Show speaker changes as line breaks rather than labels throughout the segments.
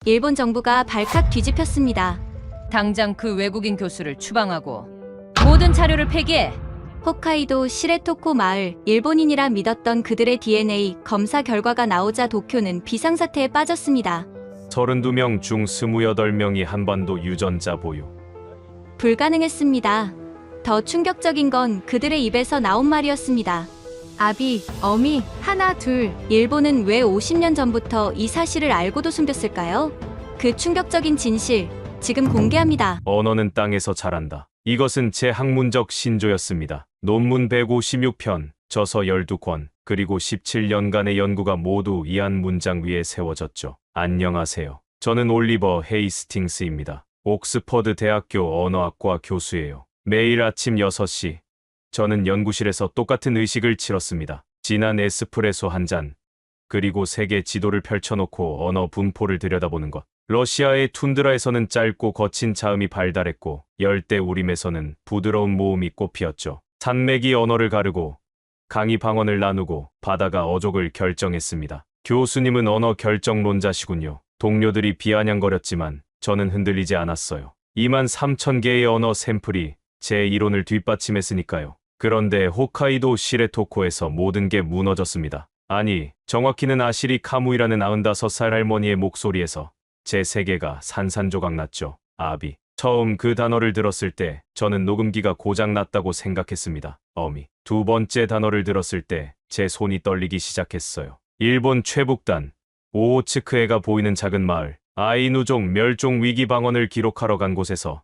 일본 정부가 발칵 뒤집혔습니다.
당장 그 외국인 교수를 추방하고 모든 자료를 폐기해.
홋카이도 시레토코 마을, 일본인이라 믿었던 그들의 DNA 검사 결과가 나오자 도쿄는 비상사태에 빠졌습니다.
32명 중 28명이 한반도 유전자 보유.
불가능했습니다. 더 충격적인 건 그들의 입에서 나온 말이었습니다. 아비, 어미, 하나, 둘. 일본은 왜 50년 전부터 이 사실을 알고도 숨겼을까요? 그 충격적인 진실, 지금 공개합니다.
언어는 땅에서 자란다. 이것은 제 학문적 신조였습니다. 논문 156편, 저서 12권, 그리고 17년간의 연구가 모두 이 한 문장 위에 세워졌죠. 안녕하세요. 저는 올리버 헤이스팅스입니다. 옥스퍼드 대학교 언어학과 교수예요. 매일 아침 6시, 저는 연구실에서 똑같은 의식을 치렀습니다. 진한 에스프레소 한 잔, 그리고 세계 지도를 펼쳐놓고 언어 분포를 들여다보는 것. 러시아의 툰드라에서는 짧고 거친 자음이 발달했고 열대 우림에서는 부드러운 모음이 꽃피었죠. 산맥이 언어를 가르고 강이 방언을 나누고 바다가 어족을 결정했습니다. 교수님은 언어 결정론자시군요. 동료들이 비아냥거렸지만 저는 흔들리지 않았어요. 23,000개의 언어 샘플이 제 이론을 뒷받침했으니까요. 그런데 홋카이도 시레토코에서 모든 게 무너졌습니다. 아니, 정확히는 아시리 카무이라는 95살 할머니의 목소리에서 제 세계가 산산조각 났죠. 아비. 처음 그 단어를 들었을 때 저는 녹음기가 고장났다고 생각했습니다. 어미. 두 번째 단어를 들었을 때 제 손이 떨리기 시작했어요. 일본 최북단 오호츠크해가 보이는 작은 마을, 아이누족 멸종 위기 방언을 기록하러 간 곳에서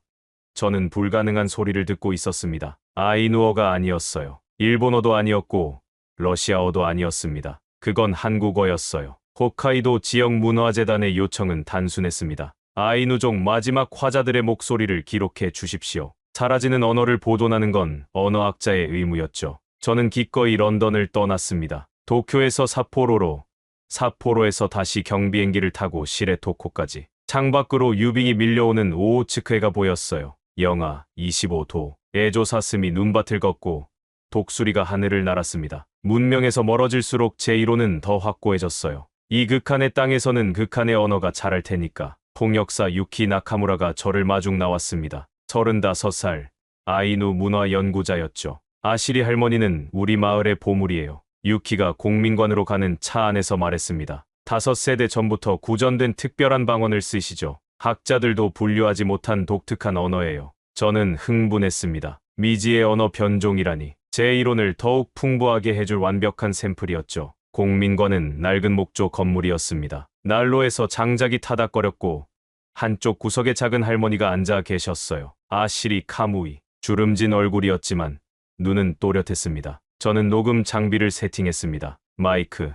저는 불가능한 소리를 듣고 있었습니다. 아이누어가 아니었어요. 일본어도 아니었고 러시아어도 아니었습니다. 그건 한국어였어요. 홋카이도 지역문화재단의 요청은 단순했습니다. 아이누족 마지막 화자들의 목소리를 기록해 주십시오. 사라지는 언어를 보존하는 건 언어학자의 의무였죠. 저는 기꺼이 런던을 떠났습니다. 도쿄에서 삿포로로, 삿포로에서 다시 경비행기를 타고 시레토코까지. 창밖으로 유빙이 밀려오는 오호츠크해가 보였어요. 영하 25도. 애조사슴이 눈밭을 걷고 독수리가 하늘을 날았습니다. 문명에서 멀어질수록 제 이론은 더 확고해졌어요. 이 극한의 땅에서는 극한의 언어가 자랄 테니까. 통역사 유키 나카무라가 저를 마중 나왔습니다. 35살, 아이누 문화 연구자였죠. 아시리 할머니는 우리 마을의 보물이에요. 유키가 공민관으로 가는 차 안에서 말했습니다. 5세대 전부터 구전된 특별한 방언을 쓰시죠. 학자들도 분류하지 못한 독특한 언어예요. 저는 흥분했습니다. 미지의 언어 변종이라니. 제 이론을 더욱 풍부하게 해줄 완벽한 샘플이었죠. 공민관은 낡은 목조 건물이었습니다. 난로에서 장작이 타닥거렸고 한쪽 구석에 작은 할머니가 앉아 계셨어요. 아시리 카무이. 주름진 얼굴이었지만 눈은 또렷했습니다. 저는 녹음 장비를 세팅했습니다. 마이크,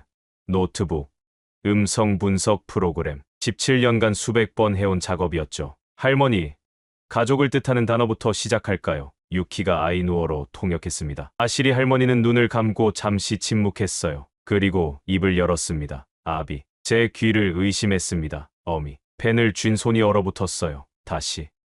노트북, 음성 분석 프로그램. 17년간 수백 번 해온 작업이었죠. 할머니, 가족을 뜻하는 단어부터 시작할까요? 유키가 아이누어로 통역했습니다. 아시리 할머니는 눈을 감고 잠시 침묵했어요. 그리고 입을 열었습니다. 아비. 제 귀를 의심했습니다. 어미. 펜을 쥔 손이 얼어붙었어요.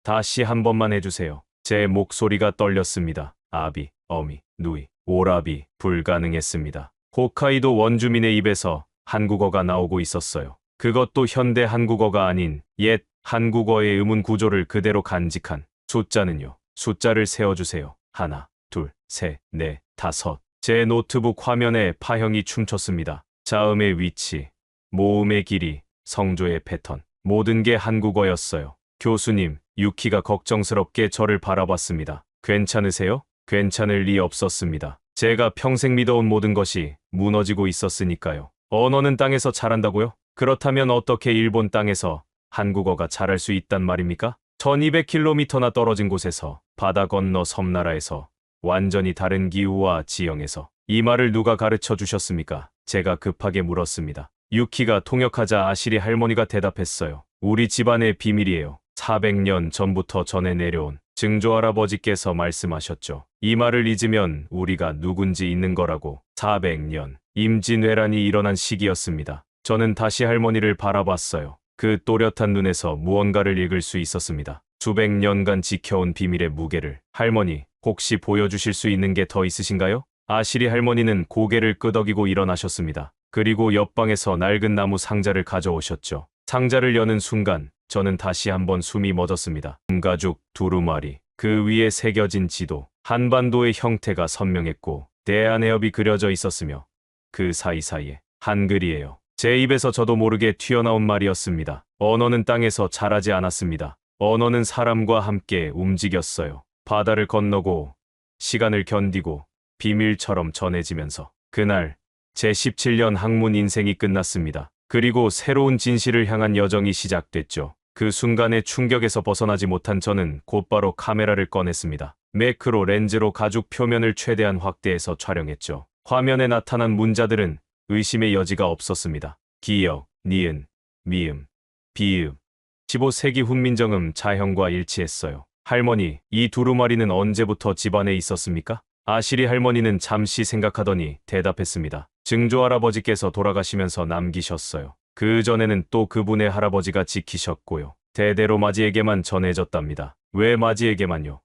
다시 한 번만 해주세요. 제 목소리가 떨렸습니다. 아비, 어미, 누이, 오라비. 불가능했습니다. 홋카이도 원주민의 입에서 한국어가 나오고 있었어요. 그것도 현대 한국어가 아닌 옛 한국어의 음운 구조를 그대로 간직한. 숫자는요. 숫자를 세어주세요. 하나, 둘, 셋, 넷, 다섯. 제 노트북 화면에 파형이 춤췄습니다. 자음의 위치, 모음의 길이, 성조의 패턴. 모든 게 한국어였어요. 교수님, 유키가 걱정스럽게 저를 바라봤습니다. 괜찮으세요? 괜찮을 리 없었습니다. 제가 평생 믿어온 모든 것이 무너지고 있었으니까요. 언어는 땅에서 자란다고요? 그렇다면 어떻게 일본 땅에서 한국어가 자랄 수 있단 말입니까? 1200km나 떨어진 곳에서, 바다 건너 섬나라에서, 완전히 다른 기후와 지형에서. 이 말을 누가 가르쳐 주셨습니까? 제가 급하게 물었습니다. 유키가 통역하자 아시리 할머니가 대답했어요. 우리 집안의 비밀이에요. 400년 전부터 전해 내려온 증조할아버지께서 말씀하셨죠. 이 말을 잊으면 우리가 누군지 잊는 거라고. 400년. 임진왜란이 일어난 시기였습니다. 저는 다시 할머니를 바라봤어요. 그 또렷한 눈에서 무언가를 읽을 수 있었습니다. 수백 년간 지켜온 비밀의 무게를. 할머니, 혹시 보여주실 수 있는 게 더 있으신가요? 아시리 할머니는 고개를 끄덕이고 일어나셨습니다. 그리고 옆방에서 낡은 나무 상자를 가져오셨죠. 상자를 여는 순간 저는 다시 한번 숨이 멎었습니다. 가죽 두루마리, 그 위에 새겨진 지도, 한반도의 형태가 선명했고 대한해협이 그려져 있었으며 그 사이사이에 한글이에요. 제 입에서 저도 모르게 튀어나온 말이었습니다. 언어는 땅에서 자라지 않았습니다. 언어는 사람과 함께 움직였어요. 바다를 건너고 시간을 견디고 비밀처럼 전해지면서 그날 제 17년 학문 인생이 끝났습니다. 그리고 새로운 진실을 향한 여정이 시작됐죠. 그 순간의 충격에서 벗어나지 못한 저는 곧바로 카메라를 꺼냈습니다. 매크로 렌즈로 가죽 표면을 최대한 확대해서 촬영했죠. 화면에 나타난 문자들은 의심의 여지가 없었습니다. 기역, 니은, 미음, 비읍. 15세기 훈민정음 자형과 일치했어요. 할머니, 이 두루마리는 언제부터 집안에 있었습니까? 아시리 할머니는 잠시 생각하더니 대답했습니다. 증조 할아버지께서 돌아가시면서 남기셨어요. 그 전에는 또 그분의 할아버지가 지키셨고요. 대대로 마지에게만 전해졌답니다. 왜 마지에게만요?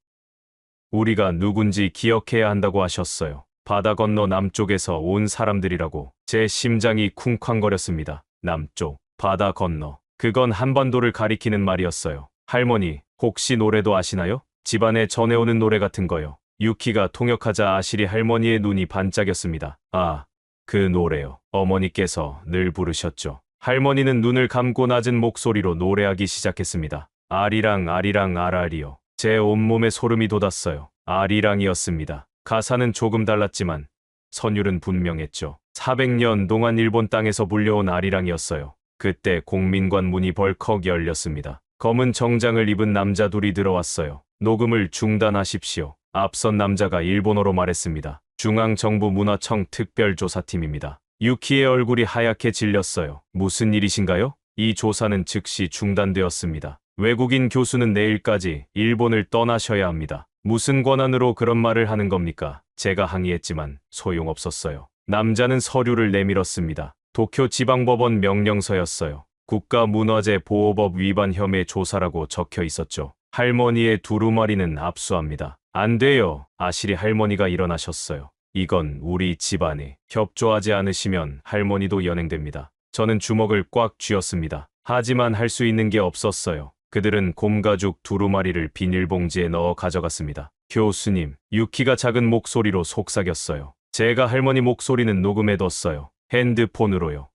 우리가 누군지 기억해야 한다고 하셨어요. 바다 건너 남쪽에서 온 사람들이라고. 제 심장이 쿵쾅거렸습니다. 남쪽, 바다 건너. 그건 한반도를 가리키는 말이었어요. 할머니, 혹시 노래도 아시나요? 집안에 전해오는 노래 같은 거요. 유키가 통역하자 아시리 할머니의 눈이 반짝였습니다. 아, 그 노래요. 어머니께서 늘 부르셨죠. 할머니는 눈을 감고 낮은 목소리로 노래하기 시작했습니다. 아리랑 아리랑 아라리요. 제 온몸에 소름이 돋았어요. 아리랑이었습니다. 가사는 조금 달랐지만 선율은 분명했죠. 400년 동안 일본 땅에서 불려온 아리랑이었어요. 그때 공민관 문이 벌컥 열렸습니다. 검은 정장을 입은 남자 둘이 들어왔어요. 녹음을 중단하십시오. 앞선 남자가 일본어로 말했습니다. 중앙정부 문화청 특별조사팀입니다. 유키의 얼굴이 하얗게 질렸어요. 무슨 일이신가요? 이 조사는 즉시 중단되었습니다. 외국인 교수는 내일까지 일본을 떠나셔야 합니다. 무슨 권한으로 그런 말을 하는 겁니까? 제가 항의했지만 소용없었어요. 남자는 서류를 내밀었습니다. 도쿄 지방법원 명령서였어요. 국가문화재 보호법 위반 혐의 조사라고 적혀 있었죠. 할머니의 두루마리는 압수합니다. 안 돼요. 아시리 할머니가 일어나셨어요. 이건 우리 집안이 협조하지 않으시면 할머니도 연행됩니다. 저는 주먹을 꽉 쥐었습니다. 하지만 할 수 있는 게 없었어요. 그들은 곰가죽 두루마리를 비닐봉지에 넣어 가져갔습니다. 교수님, 유키가 작은 목소리로 속삭였어요. 제가 할머니 목소리는 녹음해뒀어요. 핸드폰으로요.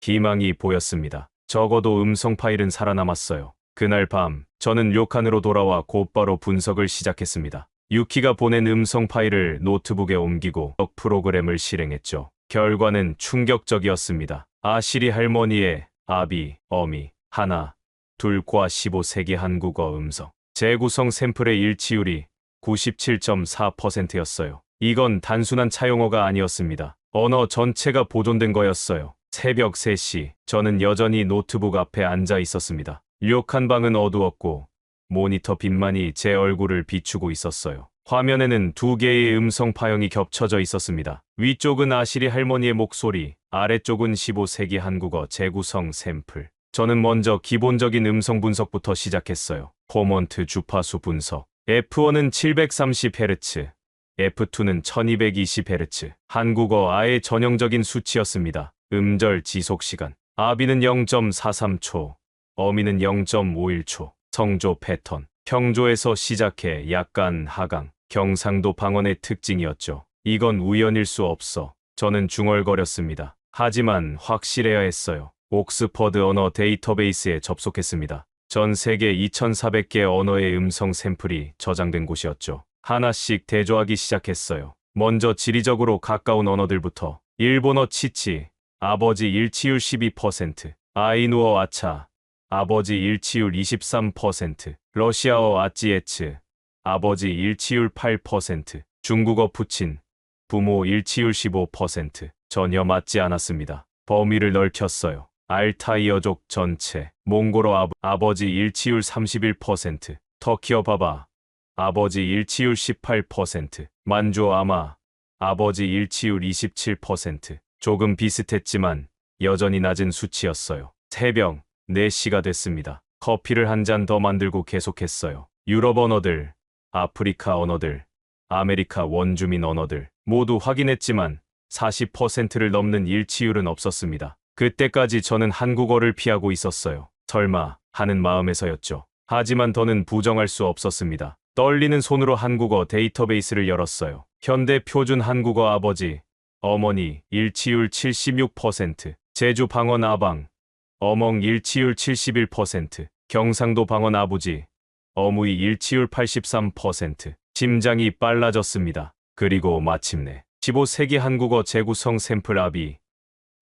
희망이 보였습니다. 적어도 음성 파일은 살아남았어요. 그날 밤, 저는 료칸으로 돌아와 곧바로 분석을 시작했습니다. 유키가 보낸 음성 파일을 노트북에 옮기고 프로그램을 실행했죠. 결과는 충격적이었습니다. 아시리 할머니의 아비, 어미, 하나, 둘과 15세기 한국어 음성. 재구성 샘플의 일치율이 97.4%였어요. 이건 단순한 차용어가 아니었습니다. 언어 전체가 보존된 거였어요. 새벽 3시, 저는 여전히 노트북 앞에 앉아 있었습니다. 유혹한 방은 어두웠고 모니터 빛만이 제 얼굴을 비추고 있었어요. 화면에는 두 개의 음성 파형이 겹쳐져 있었습니다. 위쪽은 아시리 할머니의 목소리, 아래쪽은 15세기 한국어 재구성 샘플. 저는 먼저 기본적인 음성 분석부터 시작했어요. 코먼트 주파수 분석. F1은 730Hz, F2는 1220Hz. 한국어 아예 전형적인 수치였습니다. 음절 지속 시간. 아비는 0.43초, 어미는 0.51초. 성조 패턴. 평조에서 시작해 약간 하강. 경상도 방언의 특징이었죠. 이건 우연일 수 없어. 저는 중얼거렸습니다. 하지만 확실해야 했어요. 옥스퍼드 언어 데이터베이스에 접속했습니다. 전 세계 2,400개 언어의 음성 샘플이 저장된 곳이었죠. 하나씩 대조하기 시작했어요. 먼저 지리적으로 가까운 언어들부터. 일본어 치치, 아버지 일치율 12%, 아이누어 아차, 아버지 일치율 23%, 러시아어 아찌에츠, 아버지 일치율 8%, 중국어 푸친, 부모 일치율 15%. 전혀 맞지 않았습니다. 범위를 넓혔어요. 알타이어족 전체, 몽골어 아버지 일치율 31%, 터키어 바바, 아버지 일치율 18%, 만주어 아마, 아버지 일치율 27%. 조금 비슷했지만 여전히 낮은 수치였어요. 새벽 4시가 됐습니다. 커피를 한 잔 더 만들고 계속했어요. 유럽 언어들, 아프리카 언어들, 아메리카 원주민 언어들 모두 확인했지만 40%를 넘는 일치율은 없었습니다. 그때까지 저는 한국어를 피하고 있었어요. 설마 하는 마음에서였죠. 하지만 더는 부정할 수 없었습니다. 떨리는 손으로 한국어 데이터베이스를 열었어요. 현대 표준 한국어 아버지, 어머니 일치율 76%, 제주 방언 아방, 어멍 일치율 71%, 경상도 방언 아버지, 어무이 일치율 83%. 심장이 빨라졌습니다. 그리고 마침내 15세기 한국어 재구성 샘플 아비,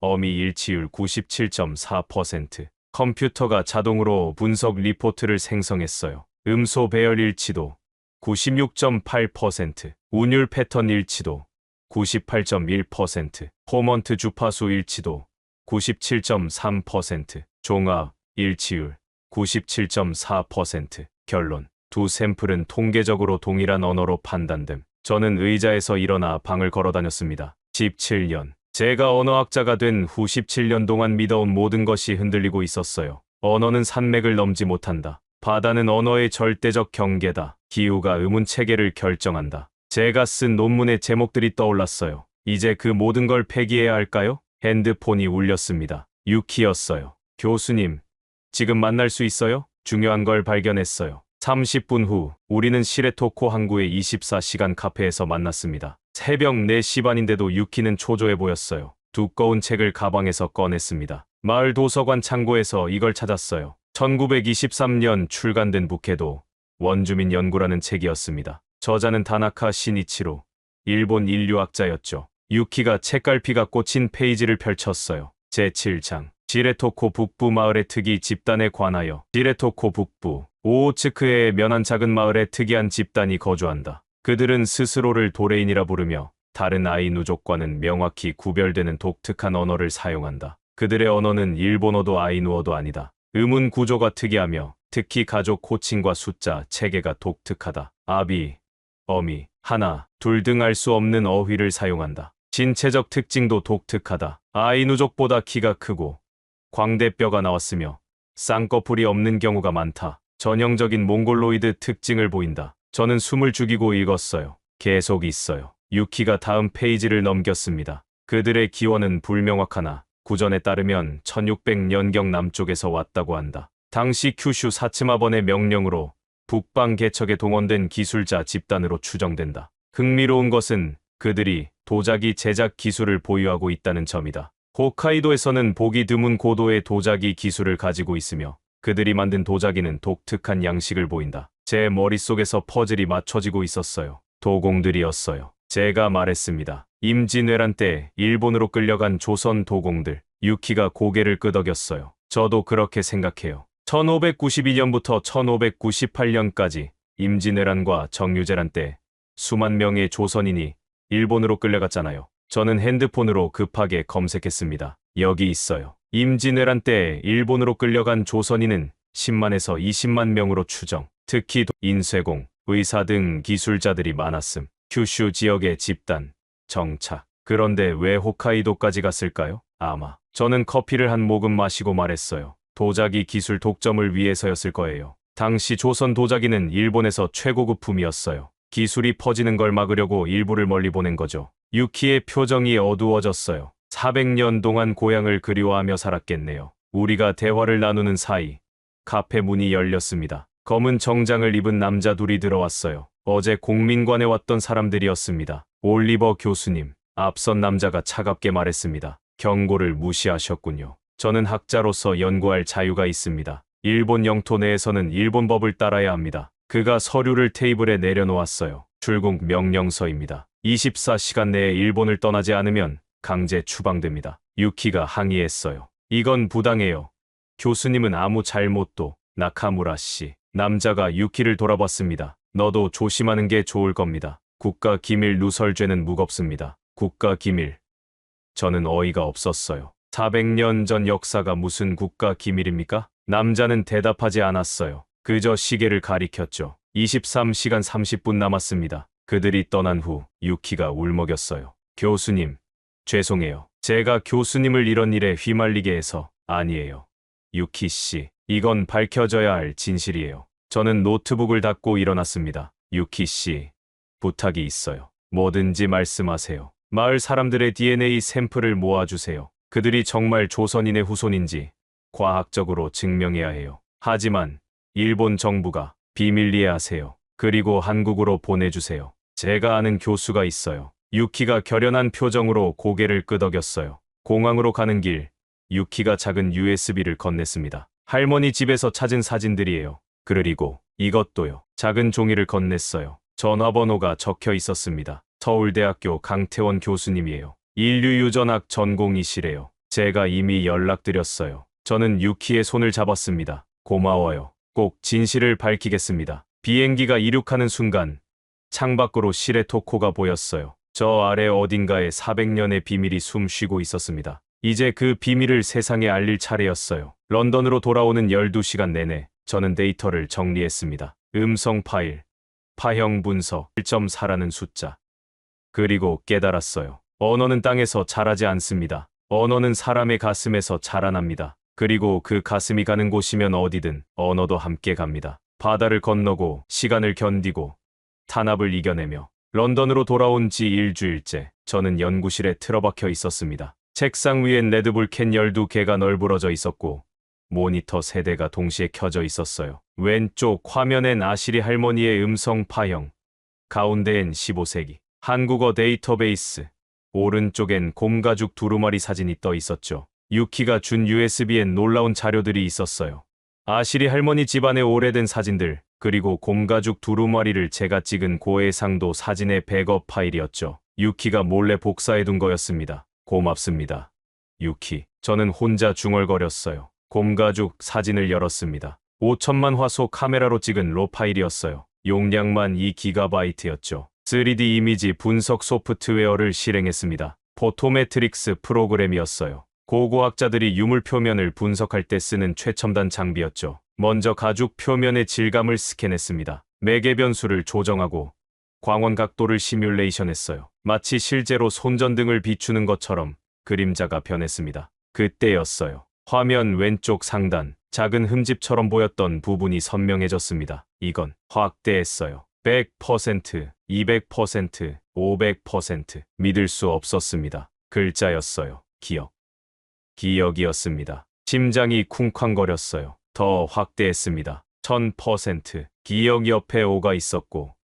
어미 일치율 97.4%. 컴퓨터가 자동으로 분석 리포트를 생성했어요. 음소 배열 일치도 96.8%, 운율 패턴 일치도 98.1%, 포먼트 주파수 일치도 97.3%, 종합 일치율 97.4%. 결론. 두 샘플은 통계적으로 동일한 언어로 판단됨. 저는 의자에서 일어나 방을 걸어 다녔습니다. 17년. 제가 언어학자가 된 후 17년 동안 믿어온 모든 것이 흔들리고 있었어요. 언어는 산맥을 넘지 못한다. 바다는 언어의 절대적 경계다. 기후가 의문 체계를 결정한다. 제가 쓴 논문의 제목들이 떠올랐어요. 이제 그 모든 걸 폐기해야 할까요? 핸드폰이 울렸습니다. 유키였어요. 교수님, 지금 만날 수 있어요? 중요한 걸 발견했어요. 30분 후 우리는 시레토코 항구의 24시간 카페에서 만났습니다. 새벽 4시 반인데도 유키는 초조해 보였어요. 두꺼운 책을 가방에서 꺼냈습니다. 마을 도서관 창고에서 이걸 찾았어요. 1923년 출간된 북해도 원주민 연구라는 책이었습니다. 저자는 다나카 신이치로, 일본 인류학자였죠. 유키가 책갈피가 꽂힌 페이지를 펼쳤어요. 제7장. 시레토코 북부 마을의 특이 집단에 관하여. 시레토코 북부 오호츠크해에 면한 작은 마을에 특이한 집단이 거주한다. 그들은 스스로를 도레인이라 부르며 다른 아이누족과는 명확히 구별되는 독특한 언어를 사용한다. 그들의 언어는 일본어도 아이누어도 아니다. 음운 구조가 특이하며 특히 가족 호칭과 숫자, 체계가 독특하다. 아비, 어미, 하나, 둘 등 알 수 없는 어휘를 사용한다. 신체적 특징도 독특하다. 아이누족보다 키가 크고 광대뼈가 나왔으며 쌍꺼풀이 없는 경우가 많다. 전형적인 몽골로이드 특징을 보인다. 저는 숨을 죽이고 읽었어요. 계속 있어요. 유키가 다음 페이지를 넘겼습니다. 그들의 기원은 불명확하나 구전에 따르면 1600년경 남쪽에서 왔다고 한다. 당시 큐슈 사츠마번의 명령으로 북방 개척에 동원된 기술자 집단으로 추정된다. 흥미로운 것은 그들이 도자기 제작 기술을 보유하고 있다는 점이다. 홋카이도에서는 보기 드문 고도의 도자기 기술을 가지고 있으며 그들이 만든 도자기는 독특한 양식을 보인다. 제 머릿속에서 퍼즐이 맞춰지고 있었어요. 도공들이었어요. 제가 말했습니다. 임진왜란 때 일본으로 끌려간 조선 도공들. 유키가 고개를 끄덕였어요. 저도 그렇게 생각해요. 1592년부터 1598년까지 임진왜란과 정유재란 때 수만 명의 조선인이 일본으로 끌려갔잖아요. 저는 핸드폰으로 급하게 검색했습니다. 여기 있어요. 임진왜란 때 일본으로 끌려간 조선인은 10만에서 20만 명으로 추정. 특히 인쇄공, 의사 등 기술자들이 많았음. 큐슈 지역의 집단, 정착. 그런데 왜 홋카이도까지 갔을까요? 아마 저는 커피를 한 모금 마시고 말했어요. 도자기 기술 독점을 위해서였을 거예요. 당시 조선 도자기는 일본에서 최고급품이었어요. 기술이 퍼지는 걸 막으려고 일부를 멀리 보낸 거죠. 유키의 표정이 어두워졌어요. 400년 동안 고향을 그리워하며 살았겠네요. 우리가 대화를 나누는 사이 카페 문이 열렸습니다. 검은 정장을 입은 남자 둘이 들어왔어요. 어제 공민관에 왔던 사람들이었습니다. 올리버 교수님, 앞선 남자가 차갑게 말했습니다. 경고를 무시하셨군요. 저는 학자로서 연구할 자유가 있습니다. 일본 영토 내에서는 일본 법을 따라야 합니다. 그가 서류를 테이블에 내려놓았어요. 출국 명령서입니다. 24시간 내에 일본을 떠나지 않으면 강제 추방됩니다. 유키가 항의했어요. 이건 부당해요. 교수님은 아무 잘못도. 나카무라 씨. 남자가 유키를 돌아봤습니다. 너도 조심하는 게 좋을 겁니다. 국가 기밀 누설죄는 무겁습니다. 국가 기밀. 저는 어이가 없었어요. 400년 전 역사가 무슨 국가 기밀입니까? 남자는 대답하지 않았어요. 그저 시계를 가리켰죠. 23시간 30분 남았습니다. 그들이 떠난 후 유키가 울먹였어요. 교수님, 죄송해요. 제가 교수님을 이런 일에 휘말리게 해서. 아니에요. 유키 씨, 이건 밝혀져야 할 진실이에요. 저는 노트북을 닫고 일어났습니다. 유키 씨, 부탁이 있어요. 뭐든지 말씀하세요. 마을 사람들의 DNA 샘플을 모아주세요. 그들이 정말 조선인의 후손인지 과학적으로 증명해야 해요. 하지만 일본 정부가 비밀리에 하세요. 그리고 한국으로 보내주세요. 제가 아는 교수가 있어요. 유키가 결연한 표정으로 고개를 끄덕였어요. 공항으로 가는 길, 유키가 작은 USB를 건넸습니다. 할머니 집에서 찾은 사진들이에요. 그리고 이것도요. 작은 종이를 건넸어요. 전화번호가 적혀 있었습니다. 서울대학교 강태원 교수님이에요. 인류유전학 전공이시래요. 제가 이미 연락드렸어요. 저는 유키의 손을 잡았습니다. 고마워요. 꼭 진실을 밝히겠습니다. 비행기가 이륙하는 순간 창밖으로 시레토코가 보였어요. 저 아래 어딘가에 400년의 비밀이 숨쉬고 있었습니다. 이제 그 비밀을 세상에 알릴 차례였어요. 런던으로 돌아오는 12시간 내내 저는 데이터를 정리했습니다. 음성 파일, 파형 분석, 1.4라는 숫자. 그리고 깨달았어요. 언어는 땅에서 자라지 않습니다. 언어는 사람의 가슴에서 자라납니다. 그리고 그 가슴이 가는 곳이면 어디든 언어도 함께 갑니다. 바다를 건너고 시간을 견디고 탄압을 이겨내며 런던으로 돌아온 지 일주일째 저는 연구실에 틀어박혀 있었습니다. 책상 위엔 레드불 캔 12개가 널브러져 있었고 모니터 3대가 동시에 켜져 있었어요. 왼쪽 화면엔 아시리 할머니의 음성 파형, 가운데엔 15세기 한국어 데이터베이스, 오른쪽엔 곰가죽 두루마리 사진이 떠 있었죠. 유키가 준 USB엔 놀라운 자료들이 있었어요. 아시리 할머니 집안의 오래된 사진들, 그리고 곰가죽 두루마리를 제가 찍은 고해상도 사진의 백업 파일이었죠. 유키가 몰래 복사해둔 거였습니다. 고맙습니다. 유키. 저는 혼자 중얼거렸어요. 곰가죽 사진을 열었습니다. 5천만 화소 카메라로 찍은 로 파일이었어요. 용량만 2GB였죠. 3D 이미지 분석 소프트웨어를 실행했습니다. 포토매트릭스 프로그램이었어요. 고고학자들이 유물 표면을 분석할 때 쓰는 최첨단 장비였죠. 먼저 가죽 표면의 질감을 스캔했습니다. 매개 변수를 조정하고 광원 각도를 시뮬레이션했어요. 마치 실제로 손전등을 비추는 것처럼 그림자가 변했습니다. 그때였어요. 화면 왼쪽 상단, 작은 흠집처럼 보였던 부분이 선명해졌습니다. 이건 확대했어요. 100%, 200%, 500% 믿을 수 없었습니다. 글자였어요. 기억. 기억이었습니다. 심장이 쿵쾅거렸어요. 더 확대했습니다. 1000%. 기억 옆에 오가 있었고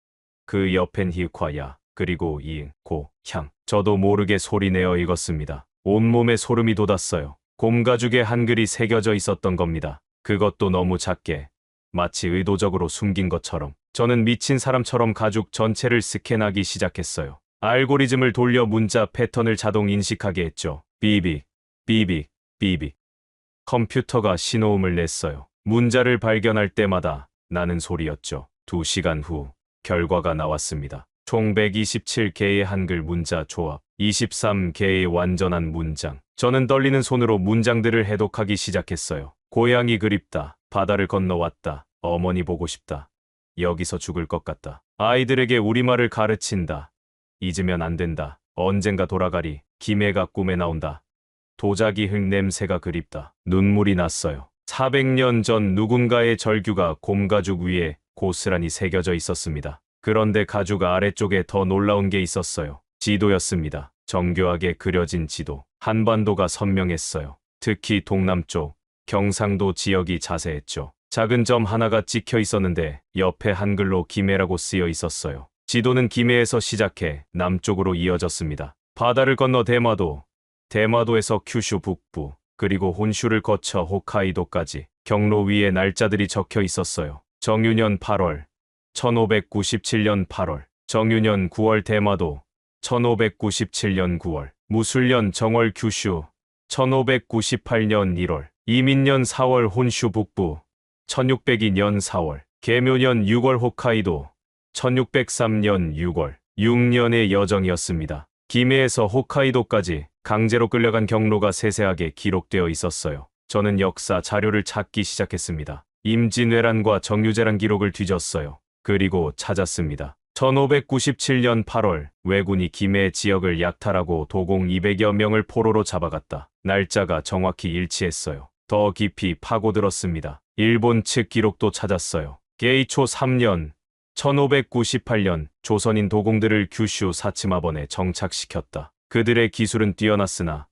그 옆엔 히읗화야, 그리고 이응, 고, 향. 저도 모르게 소리내어 읽었습니다. 온몸에 소름이 돋았어요. 곰가죽에 한글이 새겨져 있었던 겁니다. 그것도 너무 작게, 마치 의도적으로 숨긴 것처럼. 저는 미친 사람처럼 가죽 전체를 스캔하기 시작했어요. 알고리즘을 돌려 문자 패턴을 자동 인식하게 했죠. 비빅, 비빅, 비빅. 컴퓨터가 신호음을 냈어요. 문자를 발견할 때마다 나는 소리였죠. 2시간 후 결과가 나왔습니다. 총 127개의 한글 문자 조합, 23개의 완전한 문장. 저는 떨리는 손으로 문장들을 해독하기 시작했어요. 고향이 그립다. 바다를 건너왔다. 어머니 보고 싶다. 여기서 죽을 것 같다. 아이들에게 우리말을 가르친다. 잊으면 안 된다. 언젠가 돌아가리. 김해가 꿈에 나온다. 도자기 흙 냄새가 그립다. 눈물이 났어요. 400년 전 누군가의 절규가 곰가죽 위에 고스란히 새겨져 있었습니다. 그런데 가죽 아래쪽에 더 놀라운 게 있었어요. 지도였습니다. 정교하게 그려진 지도. 한반도가 선명했어요. 특히 동남쪽, 경상도 지역이 자세했죠. 작은 점 하나가 찍혀 있었는데 옆에 한글로 김해라고 쓰여 있었어요. 지도는 김해에서 시작해 남쪽으로 이어졌습니다. 바다를 건너 대마도, 대마도에서 큐슈 북부, 그리고 혼슈를 거쳐 홋카이도까지 경로 위에 날짜들이 적혀 있었어요. 정유년 8월, 1597년 8월, 정유년 9월 대마도, 1597년 9월, 무술년 정월 규슈, 1598년 1월, 이민년 4월 혼슈 북부, 1602년 4월, 계묘년 6월 홋카이도, 1603년 6월, 6년의 여정이었습니다. 김해에서 홋카이도까지 강제로 끌려간 경로가 세세하게 기록되어 있었어요. 저는 역사 자료를 찾기 시작했습니다. 임진왜란과 정유재란 기록을 뒤졌어요. 그리고 찾았습니다. 1597년 8월 왜군이 김해 지역을 약탈하고 도공 200여 명을 포로로 잡아갔다. 날짜가 정확히 일치했어요. 더 깊이 파고들었습니다. 일본 측 기록도 찾았어요. 게이초 3년 1598년 조선인 도공들을 규슈 사치마번에 정착시켰다. 그들의 기술은 뛰어났으나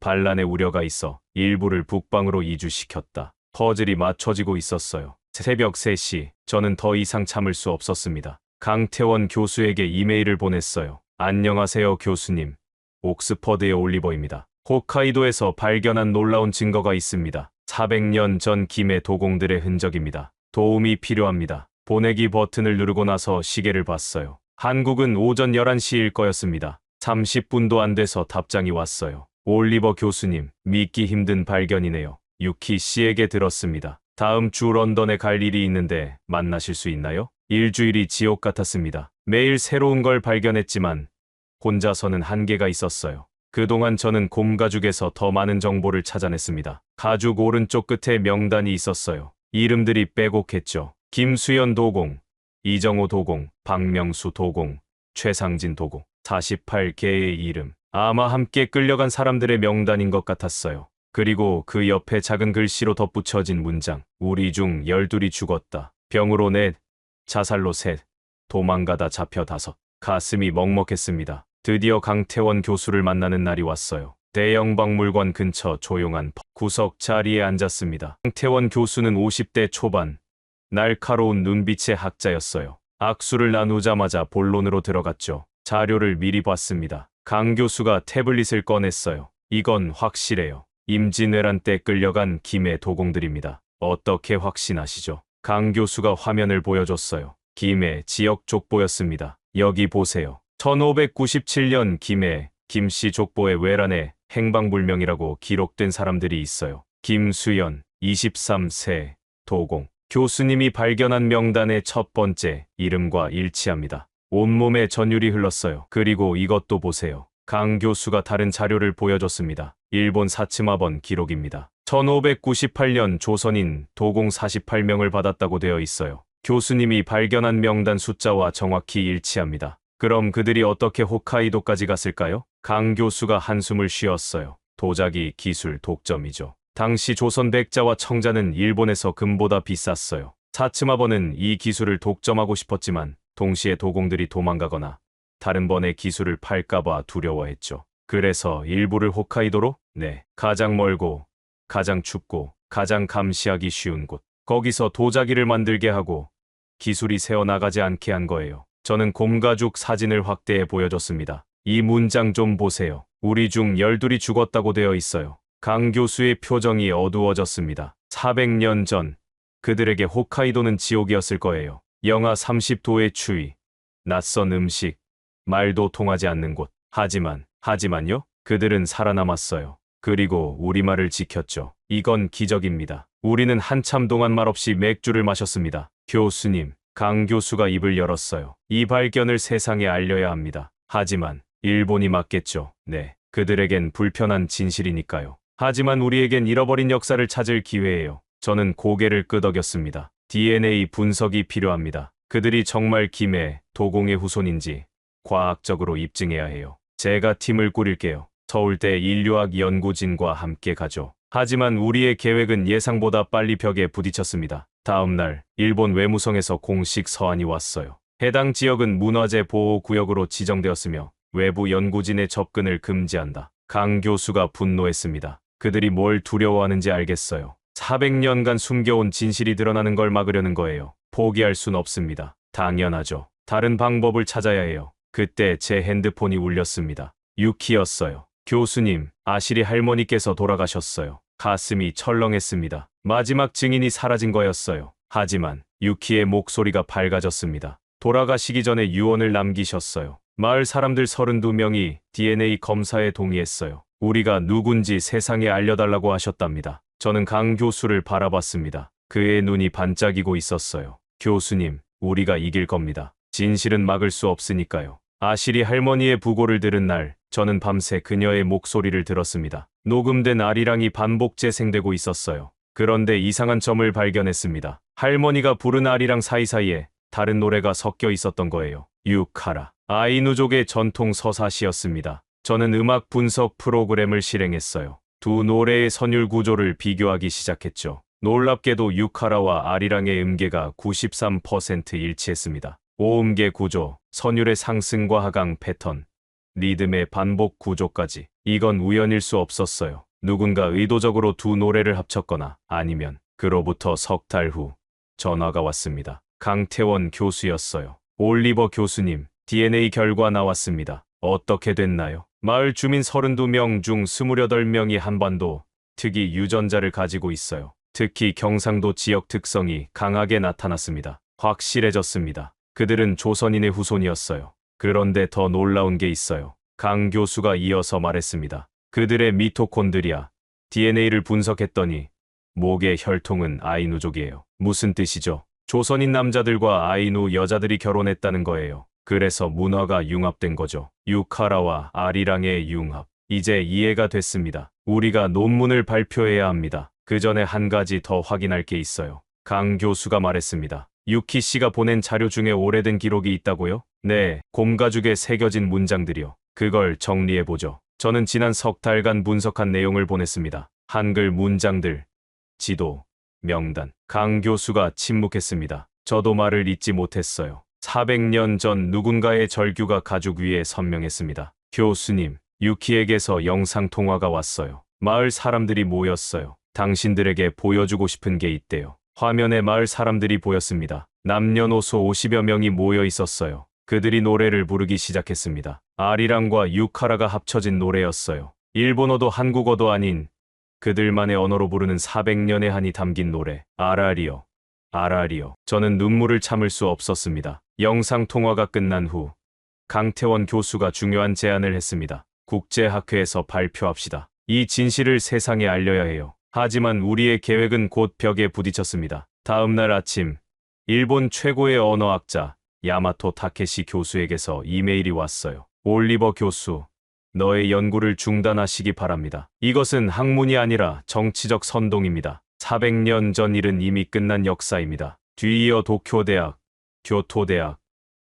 반란의 우려가 있어 일부를 북방으로 이주시켰다. 퍼즐이 맞춰지고 있었어요. 새벽 3시, 저는 더 이상 참을 수 없었습니다. 강태원 교수에게 이메일을 보냈어요. 안녕하세요, 교수님. 옥스퍼드의 올리버입니다. 홋카이도에서 발견한 놀라운 증거가 있습니다. 400년 전 김해 도공들의 흔적입니다. 도움이 필요합니다. 보내기 버튼을 누르고 나서 시계를 봤어요. 한국은 오전 11시일 거였습니다. 30분도 안 돼서 답장이 왔어요. 올리버 교수님, 믿기 힘든 발견이네요. 유키 씨에게 들었습니다. 다음 주 런던에 갈 일이 있는데 만나실 수 있나요? 일주일이 지옥 같았습니다. 매일 새로운 걸 발견했지만 혼자서는 한계가 있었어요. 그동안 저는 곰 가죽에서 더 많은 정보를 찾아냈습니다. 가죽 오른쪽 끝에 명단이 있었어요. 이름들이 빼곡했죠. 김수연 도공, 이정호 도공, 박명수 도공, 최상진 도공. 48개의 이름. 아마 함께 끌려간 사람들의 명단인 것 같았어요. 그리고 그 옆에 작은 글씨로 덧붙여진 문장. 우리 중 12이 죽었다. 병으로 4, 자살로 3, 도망가다 잡혀 5. 가슴이 먹먹했습니다. 드디어 강태원 교수를 만나는 날이 왔어요. 대형 박물관 근처 조용한 구석 자리에 앉았습니다. 강태원 교수는 50대 초반, 날카로운 눈빛의 학자였어요. 악수를 나누자마자 본론으로 들어갔죠. 자료를 미리 봤습니다. 강 교수가 태블릿을 꺼냈어요. 이건 확실해요. 임진왜란 때 끌려간 김해 도공들입니다. 어떻게 확신하시죠? 강 교수가 화면을 보여줬어요. 김해 지역 족보였습니다. 여기 보세요. 1597년 김해 김씨 족보의 외란에 행방불명이라고 기록된 사람들이 있어요. 김수연, 23세, 도공. 교수님이 발견한 명단의 첫 번째 이름과 일치합니다. 온몸에 전율이 흘렀어요. 그리고 이것도 보세요. 강 교수가 다른 자료를 보여줬습니다. 일본 사츠마번 기록입니다. 1598년 조선인 도공 48명을 받았다고 되어 있어요. 교수님이 발견한 명단 숫자와 정확히 일치합니다. 그럼 그들이 어떻게 홋카이도까지 갔을까요? 강 교수가 한숨을 쉬었어요. 도자기 기술 독점이죠. 당시 조선 백자와 청자는 일본에서 금보다 비쌌어요. 사츠마번은 이 기술을 독점하고 싶었지만 동시에 도공들이 도망가거나 다른 번의 기술을 팔까봐 두려워했죠. 그래서 일부를 홋카이도로? 네. 가장 멀고 가장 춥고 가장 감시하기 쉬운 곳. 거기서 도자기를 만들게 하고 기술이 새어나가지 않게 한 거예요. 저는 곰가죽 사진을 확대해 보여줬습니다. 이 문장 좀 보세요. 우리 중 12이 죽었다고 되어 있어요. 강 교수의 표정이 어두워졌습니다. 400년 전 그들에게 홋카이도는 지옥이었을 거예요. 영하 30도의 추위, 낯선 음식, 말도 통하지 않는 곳. 하지만요? 그들은 살아남았어요. 그리고 우리말을 지켰죠. 이건 기적입니다. 우리는 한참 동안 말없이 맥주를 마셨습니다. 교수님, 강 교수가 입을 열었어요. 이 발견을 세상에 알려야 합니다. 하지만 일본이 맞겠죠. 네, 그들에겐 불편한 진실이니까요. 하지만 우리에겐 잃어버린 역사를 찾을 기회예요. 저는 고개를 끄덕였습니다. DNA 분석이 필요합니다. 그들이 정말 김해 도공의 후손인지 과학적으로 입증해야 해요. 제가 팀을 꾸릴게요. 서울대 인류학 연구진과 함께 가죠. 하지만 우리의 계획은 예상보다 빨리 벽에 부딪혔습니다. 다음 날 일본 외무성에서 공식 서한이 왔어요. 해당 지역은 문화재 보호구역으로 지정되었으며 외부 연구진의 접근을 금지한다. 강 교수가 분노했습니다. 그들이 뭘 두려워하는지 알겠어요. 400년간 숨겨온 진실이 드러나는 걸 막으려는 거예요. 포기할 순 없습니다. 당연하죠. 다른 방법을 찾아야 해요. 그때 제 핸드폰이 울렸습니다. 유키였어요. 교수님, 아시리 할머니께서 돌아가셨어요. 가슴이 철렁했습니다. 마지막 증인이 사라진 거였어요. 하지만 유키의 목소리가 밝아졌습니다. 돌아가시기 전에 유언을 남기셨어요. 마을 사람들 32명이 DNA 검사에 동의했어요. 우리가 누군지 세상에 알려달라고 하셨답니다. 저는 강 교수를 바라봤습니다. 그의 눈이 반짝이고 있었어요. 교수님, 우리가 이길 겁니다. 진실은 막을 수 없으니까요. 아시리 할머니의 부고를 들은 날, 저는 밤새 그녀의 목소리를 들었습니다. 녹음된 아리랑이 반복 재생되고 있었어요. 그런데 이상한 점을 발견했습니다. 할머니가 부른 아리랑 사이사이에 다른 노래가 섞여 있었던 거예요. 유카라. 아이누족의 전통 서사시였습니다. 저는 음악 분석 프로그램을 실행했어요. 두 노래의 선율 구조를 비교하기 시작했죠. 놀랍게도 유카라와 아리랑의 음계가 93% 일치했습니다. 오음계 구조, 선율의 상승과 하강 패턴, 리듬의 반복 구조까지 이건 우연일 수 없었어요. 누군가 의도적으로 두 노래를 합쳤거나 아니면 그로부터 석 달 후 전화가 왔습니다. 강태원 교수였어요. 올리버 교수님, DNA 결과 나왔습니다. 어떻게 됐나요? 마을 주민 32명 중 28명이 한반도 특이 유전자를 가지고 있어요. 특히 경상도 지역 특성이 강하게 나타났습니다. 확실해졌습니다. 그들은 조선인의 후손이었어요. 그런데 더 놀라운 게 있어요. 강 교수가 이어서 말했습니다. 그들의 미토콘드리아, DNA를 분석했더니 목의 혈통은 아이누족이에요. 무슨 뜻이죠? 조선인 남자들과 아이누 여자들이 결혼했다는 거예요. 그래서 문화가 융합된 거죠. 유카라와 아리랑의 융합. 이제 이해가 됐습니다. 우리가 논문을 발표해야 합니다. 그 전에 한 가지 더 확인할 게 있어요. 강 교수가 말했습니다. 유키 씨가 보낸 자료 중에 오래된 기록이 있다고요? 네, 곰가죽에 새겨진 문장들이요. 그걸 정리해보죠. 저는 지난 석 달간 분석한 내용을 보냈습니다. 한글 문장들, 지도, 명단. 강 교수가 침묵했습니다. 저도 말을 잇지 못했어요. 400년 전 누군가의 절규가 가죽 위에 선명했습니다. 교수님, 유키에게서 영상통화가 왔어요. 마을 사람들이 모였어요. 당신들에게 보여주고 싶은 게 있대요. 화면에 마을 사람들이 보였습니다. 남녀노소 50여 명이 모여 있었어요. 그들이 노래를 부르기 시작했습니다. 아리랑과 유카라가 합쳐진 노래였어요. 일본어도 한국어도 아닌 그들만의 언어로 부르는 400년의 한이 담긴 노래. 아라리요. 아라리요. 저는 눈물을 참을 수 없었습니다. 영상통화가 끝난 후 강태원 교수가 중요한 제안을 했습니다. 국제학회에서 발표합시다. 이 진실을 세상에 알려야 해요. 하지만 우리의 계획은 곧 벽에 부딪혔습니다. 다음 날 아침, 일본 최고의 언어학자 야마토 타케시 교수에게서 이메일이 왔어요. 올리버 교수, 너의 연구를 중단하시기 바랍니다. 이것은 학문이 아니라 정치적 선동입니다. 400년 전 일은 이미 끝난 역사입니다. 뒤이어 도쿄대학, 교토대학,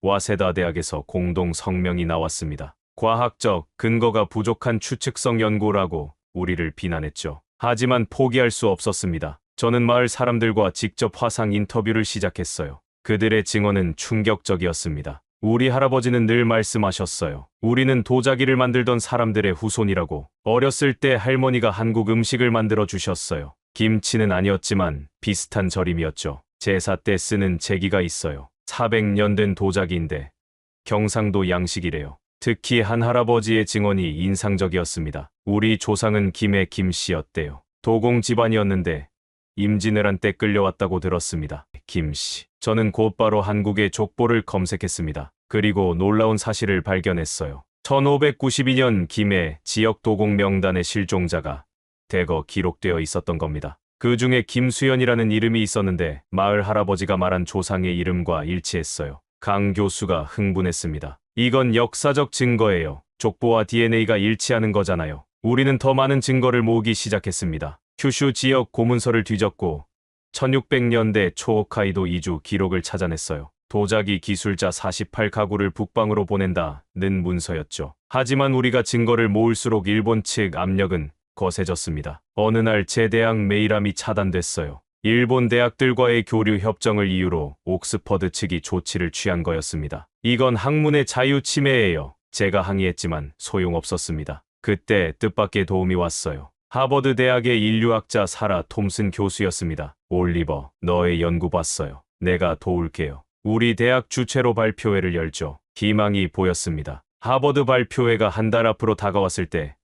와세다 대학에서 공동 성명이 나왔습니다. 과학적 근거가 부족한 추측성 연구라고 우리를 비난했죠. 하지만 포기할 수 없었습니다. 저는 마을 사람들과 직접 화상 인터뷰를 시작했어요. 그들의 증언은 충격적이었습니다. 우리 할아버지는 늘 말씀하셨어요. 우리는 도자기를 만들던 사람들의 후손이라고. 어렸을 때 할머니가 한국 음식을 만들어 주셨어요. 김치는 아니었지만 비슷한 절임이었죠. 제사 때 쓰는 제기가 있어요. 400년 된 도자기인데 경상도 양식이래요. 특히 한 할아버지의 증언이 인상적이었습니다. 우리 조상은 김의 김씨였대요. 도공 집안이었는데 임진왜란 때 끌려왔다고 들었습니다. 김씨. 저는 곧바로 한국의 족보를 검색했습니다. 그리고 놀라운 사실을 발견했어요. 1592년 김해 지역 도공 명단의 실종자가 대거 기록되어 있었던 겁니다. 그 중에 김수연이라는 이름이 있었는데 마을 할아버지가 말한 조상의 이름과 일치했어요. 강 교수가 흥분했습니다. 이건 역사적 증거예요. 족보와 DNA가 일치하는 거잖아요. 우리는 더 많은 증거를 모으기 시작했습니다. 큐슈 지역 고문서를 뒤졌고 1600년대 초호카이도 이주 기록을 찾아냈어요. 도자기 기술자 48가구를 북방으로 보낸다는 문서였죠. 하지만 우리가 증거를 모을수록 일본 측 압력은 거세졌습니다. 어느 날 제 대학 메이람이 차단됐어요. 일본 대학들과의 교류 협정을 이유로 옥스퍼드 측이 조치를 취한 거였습니다. 이건 학문의 자유 침해예요. 제가 항의했지만 소용없었습니다. 그때 뜻밖의 도움이 왔어요. 하버드 대학의 인류학자 사라 톰슨 교수였습니다. 올리버, 너의 연구 봤어요. 내가 도울게요. 우리 대학 주최로 발표회를 열죠. 희망이 보였습니다. 하버드 발표회가 한 달 앞으로 다가왔을 때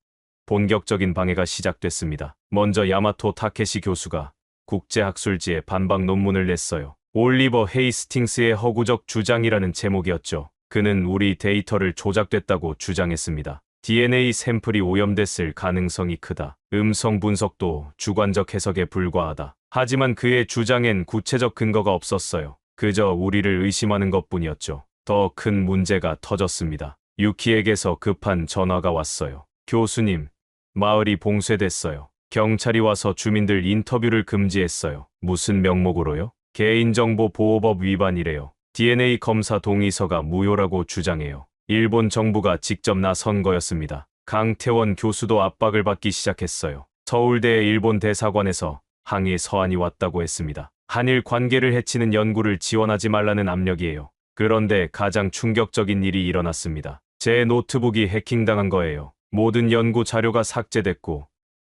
본격적인 방해가 시작됐습니다. 먼저 야마토 타케시 교수가 국제학술지에 반박 논문을 냈어요. 올리버 헤이스팅스의 허구적 주장이라는 제목이었죠. 그는 우리 데이터를 조작됐다고 주장했습니다. DNA 샘플이 오염됐을 가능성이 크다. 음성 분석도 주관적 해석에 불과하다. 하지만 그의 주장엔 구체적 근거가 없었어요. 그저 우리를 의심하는 것뿐이었죠. 더 큰 문제가 터졌습니다. 유키에게서 급한 전화가 왔어요. 교수님, 마을이 봉쇄됐어요. 경찰이 와서 주민들 인터뷰를 금지했어요. 무슨 명목으로요? 개인정보보호법 위반이래요. DNA 검사 동의서가 무효라고 주장해요. 일본 정부가 직접 나선 거였습니다. 강태원 교수도 압박을 받기 시작했어요. 서울대 일본 대사관에서 항의 서한이 왔다고 했습니다. 한일 관계를 해치는 연구를 지원하지 말라는 압력이에요. 그런데 가장 충격적인 일이 일어났습니다. 제 노트북이 해킹당한 거예요. 모든 연구 자료가 삭제됐고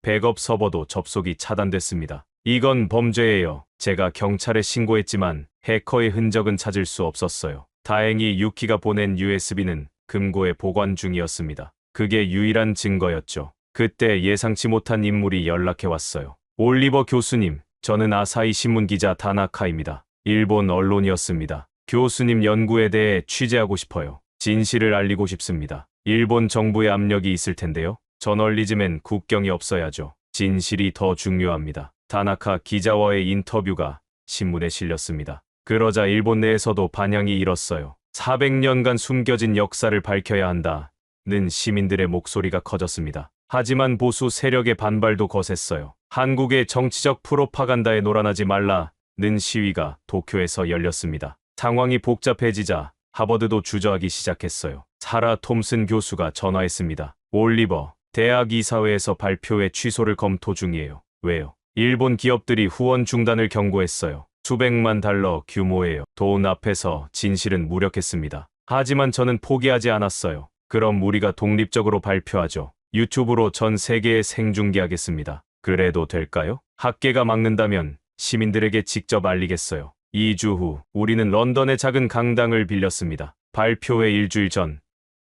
백업 서버도 접속이 차단됐습니다. 이건 범죄예요. 제가 경찰에 신고했지만 해커의 흔적은 찾을 수 없었어요. 다행히 유키가 보낸 USB는 금고에 보관 중이었습니다. 그게 유일한 증거였죠. 그때 예상치 못한 인물이 연락해 왔어요. 올리버 교수님, 저는 아사히 신문 기자 다나카입니다. 일본 언론이었습니다. 교수님 연구에 대해 취재하고 싶어요. 진실을 알리고 싶습니다. 일본 정부의 압력이 있을 텐데요. 저널리즘엔 국경이 없어야죠. 진실이 더 중요합니다. 다나카 기자와의 인터뷰가 신문에 실렸습니다. 그러자 일본 내에서도 반향이 일었어요. 400년간 숨겨진 역사를 밝혀야 한다는 시민들의 목소리가 커졌습니다. 하지만 보수 세력의 반발도 거셌어요. 한국의 정치적 프로파간다에 놀아나지 말라는 시위가 도쿄에서 열렸습니다. 상황이 복잡해지자 하버드도 주저하기 시작했어요. 사라 톰슨 교수가 전화했습니다. 올리버, 대학 이사회에서 발표회 취소를 검토 중이에요. 왜요? 일본 기업들이 후원 중단을 경고했어요. 수백만 달러 규모예요. 돈 앞에서 진실은 무력했습니다. 하지만 저는 포기하지 않았어요. 그럼 우리가 독립적으로 발표하죠. 유튜브로 전 세계에 생중계하겠습니다. 그래도 될까요? 학계가 막는다면 시민들에게 직접 알리겠어요. 2주 후 우리는 런던의 작은 강당을 빌렸습니다. 발표회 일주일 전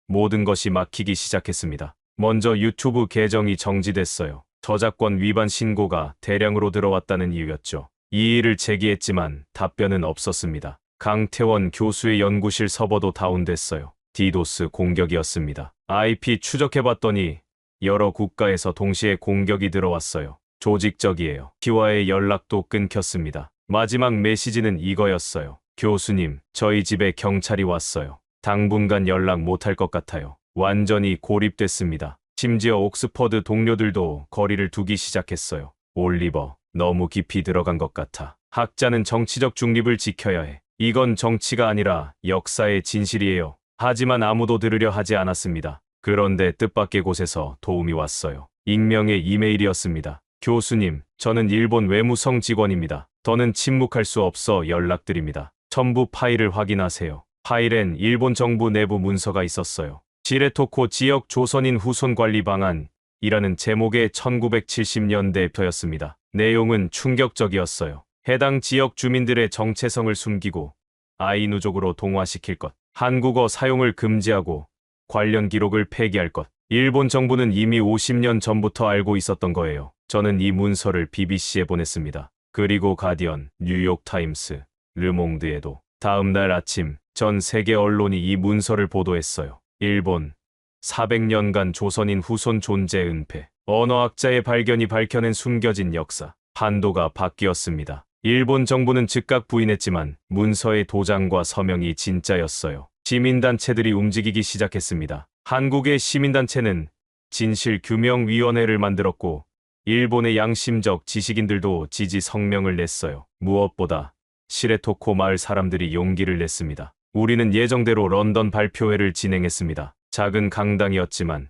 모든 것이 막히기 시작했습니다. 먼저 유튜브 계정이 정지됐어요. 저작권 위반 신고가 대량으로 들어왔다는 이유였죠. 이의를 제기했지만 답변은 없었습니다. 강태원 교수의 연구실 서버도 다운됐어요. 디도스 공격이었습니다. IP 추적해봤더니 여러 국가에서 동시에 공격이 들어왔어요. 조직적이에요. T와의 연락도 끊겼습니다. 마지막 메시지는 이거였어요. 교수님, 저희 집에 경찰이 왔어요. 당분간 연락 못할 것 같아요. 완전히 고립됐습니다. 심지어 옥스퍼드 동료들도 거리를 두기 시작했어요. 올리버, 너무 깊이 들어간 것 같아. 학자는 정치적 중립을 지켜야 해. 이건 정치가 아니라 역사의 진실이에요. 하지만 아무도 들으려 하지 않았습니다. 그런데 뜻밖의 곳에서 도움이 왔어요. 익명의 이메일이었습니다. 교수님, 저는 일본 외무성 직원입니다. 더는 침묵할 수 없어 연락드립니다. 첨부 파일을 확인하세요. 파일엔 일본 정부 내부 문서가 있었어요. 시레토코 지역 조선인 후손 관리 방안이라는 제목의 1970년대 표였습니다. 내용은 충격적이었어요. 해당 지역 주민들의 정체성을 숨기고 아이누족으로 동화시킬 것, 한국어 사용을 금지하고 관련 기록을 폐기할 것. 일본 정부는 이미 50년 전부터 알고 있었던 거예요. 저는 이 문서를 BBC에 보냈습니다. 그리고 가디언, 뉴욕타임스, 르몽드에도. 다음 날 아침 전 세계 언론이 이 문서를 보도했어요. 일본, 400년간 조선인 후손 존재 은폐. 언어학자의 발견이 밝혀낸 숨겨진 역사. 판도가 바뀌었습니다. 일본 정부는 즉각 부인했지만 문서의 도장과 서명이 진짜였어요. 시민단체들이 움직이기 시작했습니다. 한국의 시민단체는 진실규명위원회를 만들었고 일본의 양심적 지식인들도 지지 성명을 냈어요. 무엇보다 시레토코 마을 사람들이 용기를 냈습니다. 우리는 예정대로 런던 발표회를 진행했습니다. 작은 강당이었지만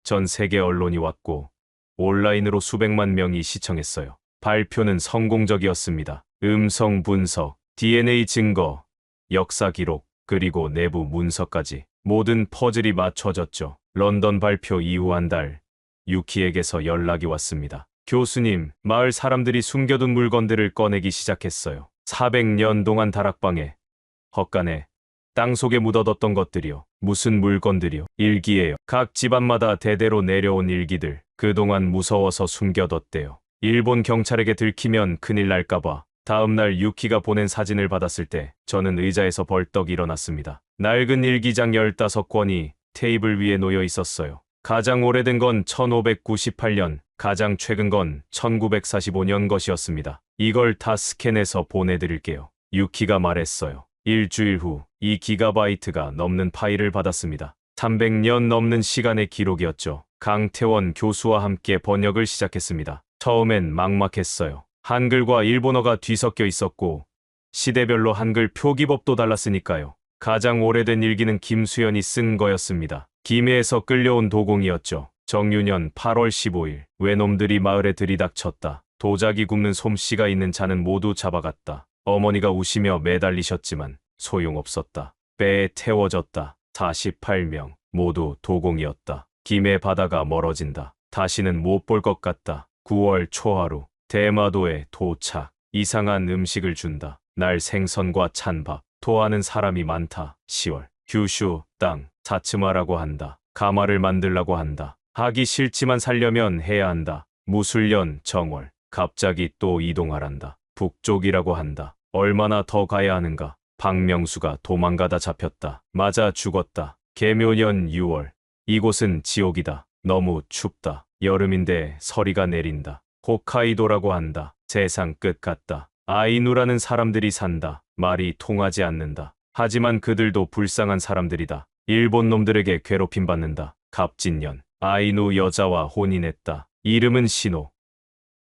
전 세계 언론이 왔고 온라인으로 수백만 명이 시청했어요. 발표는 성공적이었습니다. 음성 분석, DNA 증거, 역사 기록, 그리고 내부 문서까지 모든 퍼즐이 맞춰졌죠. 런던 발표 이후 한 달, 유키에게서 연락이 왔습니다. 교수님, 마을 사람들이 숨겨둔 물건들을 꺼내기 시작했어요. 400년 동안 다락방에, 헛간에, 땅속에 묻어뒀던 것들이요. 무슨 물건들이요? 일기예요. 각 집안마다 대대로 내려온 일기들. 그동안 무서워서 숨겨뒀대요. 일본 경찰에게 들키면 큰일 날까봐. 다음 날 유키가 보낸 사진을 받았을 때 저는 의자에서 벌떡 일어났습니다. 낡은 일기장 15권이 테이블 위에 놓여 있었어요. 가장 오래된 건 1598년, 가장 최근 건 1945년 것이었습니다. 이걸 다 스캔해서 보내드릴게요. 유키가 말했어요. 일주일 후 2기가바이트가 넘는 파일을 받았습니다. 300년 넘는 시간의 기록이었죠. 강태원 교수와 함께 번역을 시작했습니다. 처음엔 막막했어요. 한글과 일본어가 뒤섞여 있었고 시대별로 한글 표기법도 달랐으니까요. 가장 오래된 일기는 김수연이 쓴 거였습니다. 김해에서 끌려온 도공이었죠. 정유년 8월 15일 외놈들이 마을에 들이닥쳤다. 도자기 굽는 솜씨가 있는 자는 모두 잡아갔다. 어머니가 우시며 매달리셨지만 소용없었다. 배에 태워졌다. 48명 모두 도공이었다. 김해 바다가 멀어진다. 다시는 못 볼 것 같다. 9월 초하루 대마도에 도착. 이상한 음식을 준다. 날 생선과 찬밥. 토하는 사람이 많다. 10월 규슈 땅 사츠마라고 한다. 가마를 만들라고 한다. 하기 싫지만 살려면 해야 한다. 무술년 정월 갑자기 또 이동하란다. 북쪽이라고 한다. 얼마나 더 가야 하는가. 박명수가 도망가다 잡혔다. 맞아 죽었다. 계묘년 6월 이곳은 지옥이다. 너무 춥다. 여름인데 서리가 내린다. 홋카이도라고 한다. 세상 끝 같다. 아이누라는 사람들이 산다. 말이 통하지 않는다. 하지만 그들도 불쌍한 사람들이다. 일본 놈들에게 괴롭힘 받는다. 갑진년 아이누 여자와 혼인했다. 이름은 신호.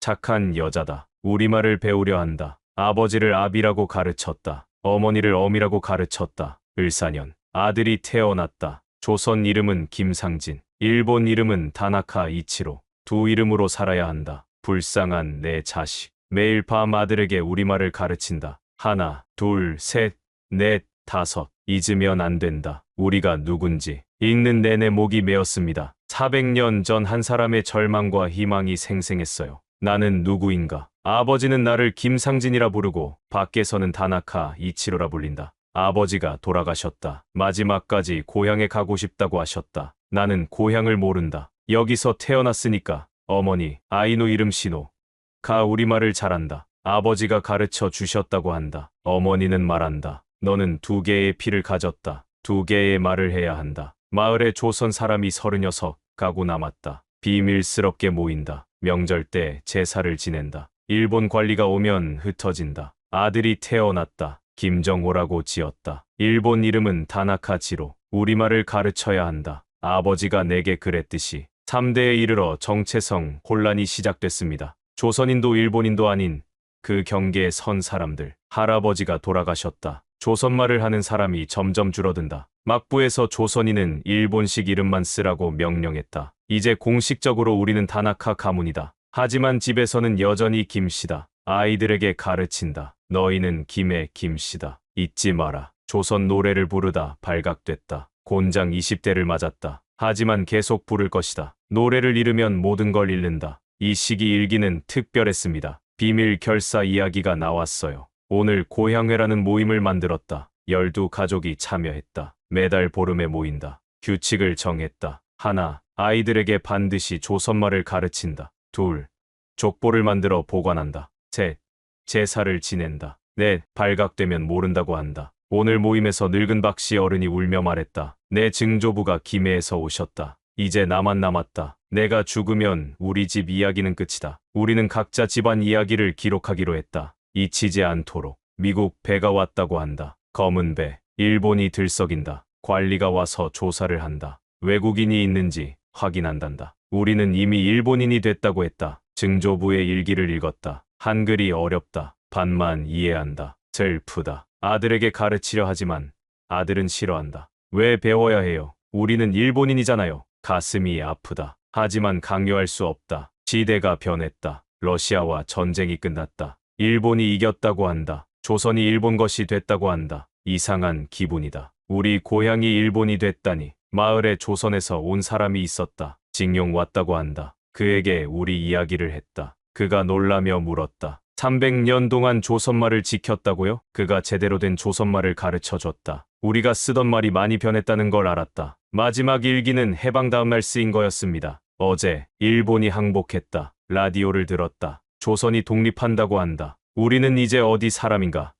착한 여자다. 우리말을 배우려 한다. 아버지를 아비라고 가르쳤다. 어머니를 어미라고 가르쳤다. 을사년 아들이 태어났다. 조선 이름은 김상진. 일본 이름은 다나카 이치로. 두 이름으로 살아야 한다. 불쌍한 내 자식. 매일 밤 아들에게 우리말을 가르친다. 하나, 둘, 셋, 넷, 다섯. 잊으면 안 된다. 우리가 누군지. 읽는 내내 목이 메었습니다. 400년 전 한 사람의 절망과 희망이 생생했어요. 나는 누구인가? 아버지는 나를 김상진이라 부르고 밖에서는 다나카 이치로라 불린다. 아버지가 돌아가셨다. 마지막까지 고향에 가고 싶다고 하셨다. 나는 고향을 모른다. 여기서 태어났으니까. 어머니, 아이누 이름 신호. 가 우리말을 잘한다. 아버지가 가르쳐 주셨다고 한다. 어머니는 말한다. 너는 2개의 피를 가졌다. 2개의 말을 해야 한다. 마을에 조선 사람이 36 가구 남았다. 비밀스럽게 모인다. 명절 때 제사를 지낸다. 일본 관리가 오면 흩어진다. 아들이 태어났다. 김정호라고 지었다. 일본 이름은 다나카지로. 우리말을 가르쳐야 한다. 아버지가 내게 그랬듯이 3대에 이르러 정체성 혼란이 시작됐습니다. 조선인도 일본인도 아닌 그 경계에 선 사람들. 할아버지가 돌아가셨다. 조선말을 하는 사람이 점점 줄어든다. 막부에서 조선인은 일본식 이름만 쓰라고 명령했다. 이제 공식적으로 우리는 다나카 가문이다. 하지만 집에서는 여전히 김씨다. 아이들에게 가르친다. 너희는 김의 김씨다. 잊지 마라. 조선 노래를 부르다 발각됐다. 곤장 20대를 맞았다. 하지만 계속 부를 것이다. 노래를 잃으면 모든 걸 잃는다. 이 시기 일기는 특별했습니다. 비밀 결사 이야기가 나왔어요. 오늘 고향회라는 모임을 만들었다. 12가족이 참여했다. 매달 보름에 모인다. 규칙을 정했다. 하나, 아이들에게 반드시 조선말을 가르친다. 둘, 족보를 만들어 보관한다. 셋, 제사를 지낸다. 넷, 발각되면 모른다고 한다. 오늘 모임에서 늙은 박씨 어른이 울며 말했다. 내 증조부가 김해에서 오셨다. 이제 나만 남았다. 내가 죽으면 우리 집 이야기는 끝이다. 우리는 각자 집안 이야기를 기록하기로 했다. 잊히지 않도록. 미국 배가 왔다고 한다. 검은 배. 일본이 들썩인다. 관리가 와서 조사를 한다. 외국인이 있는지 확인한단다. 우리는 이미 일본인이 됐다고 했다. 증조부의 일기를 읽었다. 한글이 어렵다. 반만 이해한다. 슬프다. 아들에게 가르치려 하지만 아들은 싫어한다. 왜 배워야 해요? 우리는 일본인이잖아요. 가슴이 아프다. 하지만 강요할 수 없다. 시대가 변했다. 러시아와 전쟁이 끝났다. 일본이 이겼다고 한다. 조선이 일본 것이 됐다고 한다. 이상한 기분이다. 우리 고향이 일본이 됐다니. 마을에 조선에서 온 사람이 있었다. 징용 왔다고 한다. 그에게 우리 이야기를 했다. 그가 놀라며 물었다. 300년 동안 조선말을 지켰다고요? 그가 제대로 된 조선말을 가르쳐줬다. 우리가 쓰던 말이 많이 변했다는 걸 알았다. 마지막 일기는 해방 다음 날 쓰인 거였습니다. 어제 일본이 항복했다. 라디오를 들었다. 조선이 독립한다고 한다. 우리는 이제 어디 사람인가?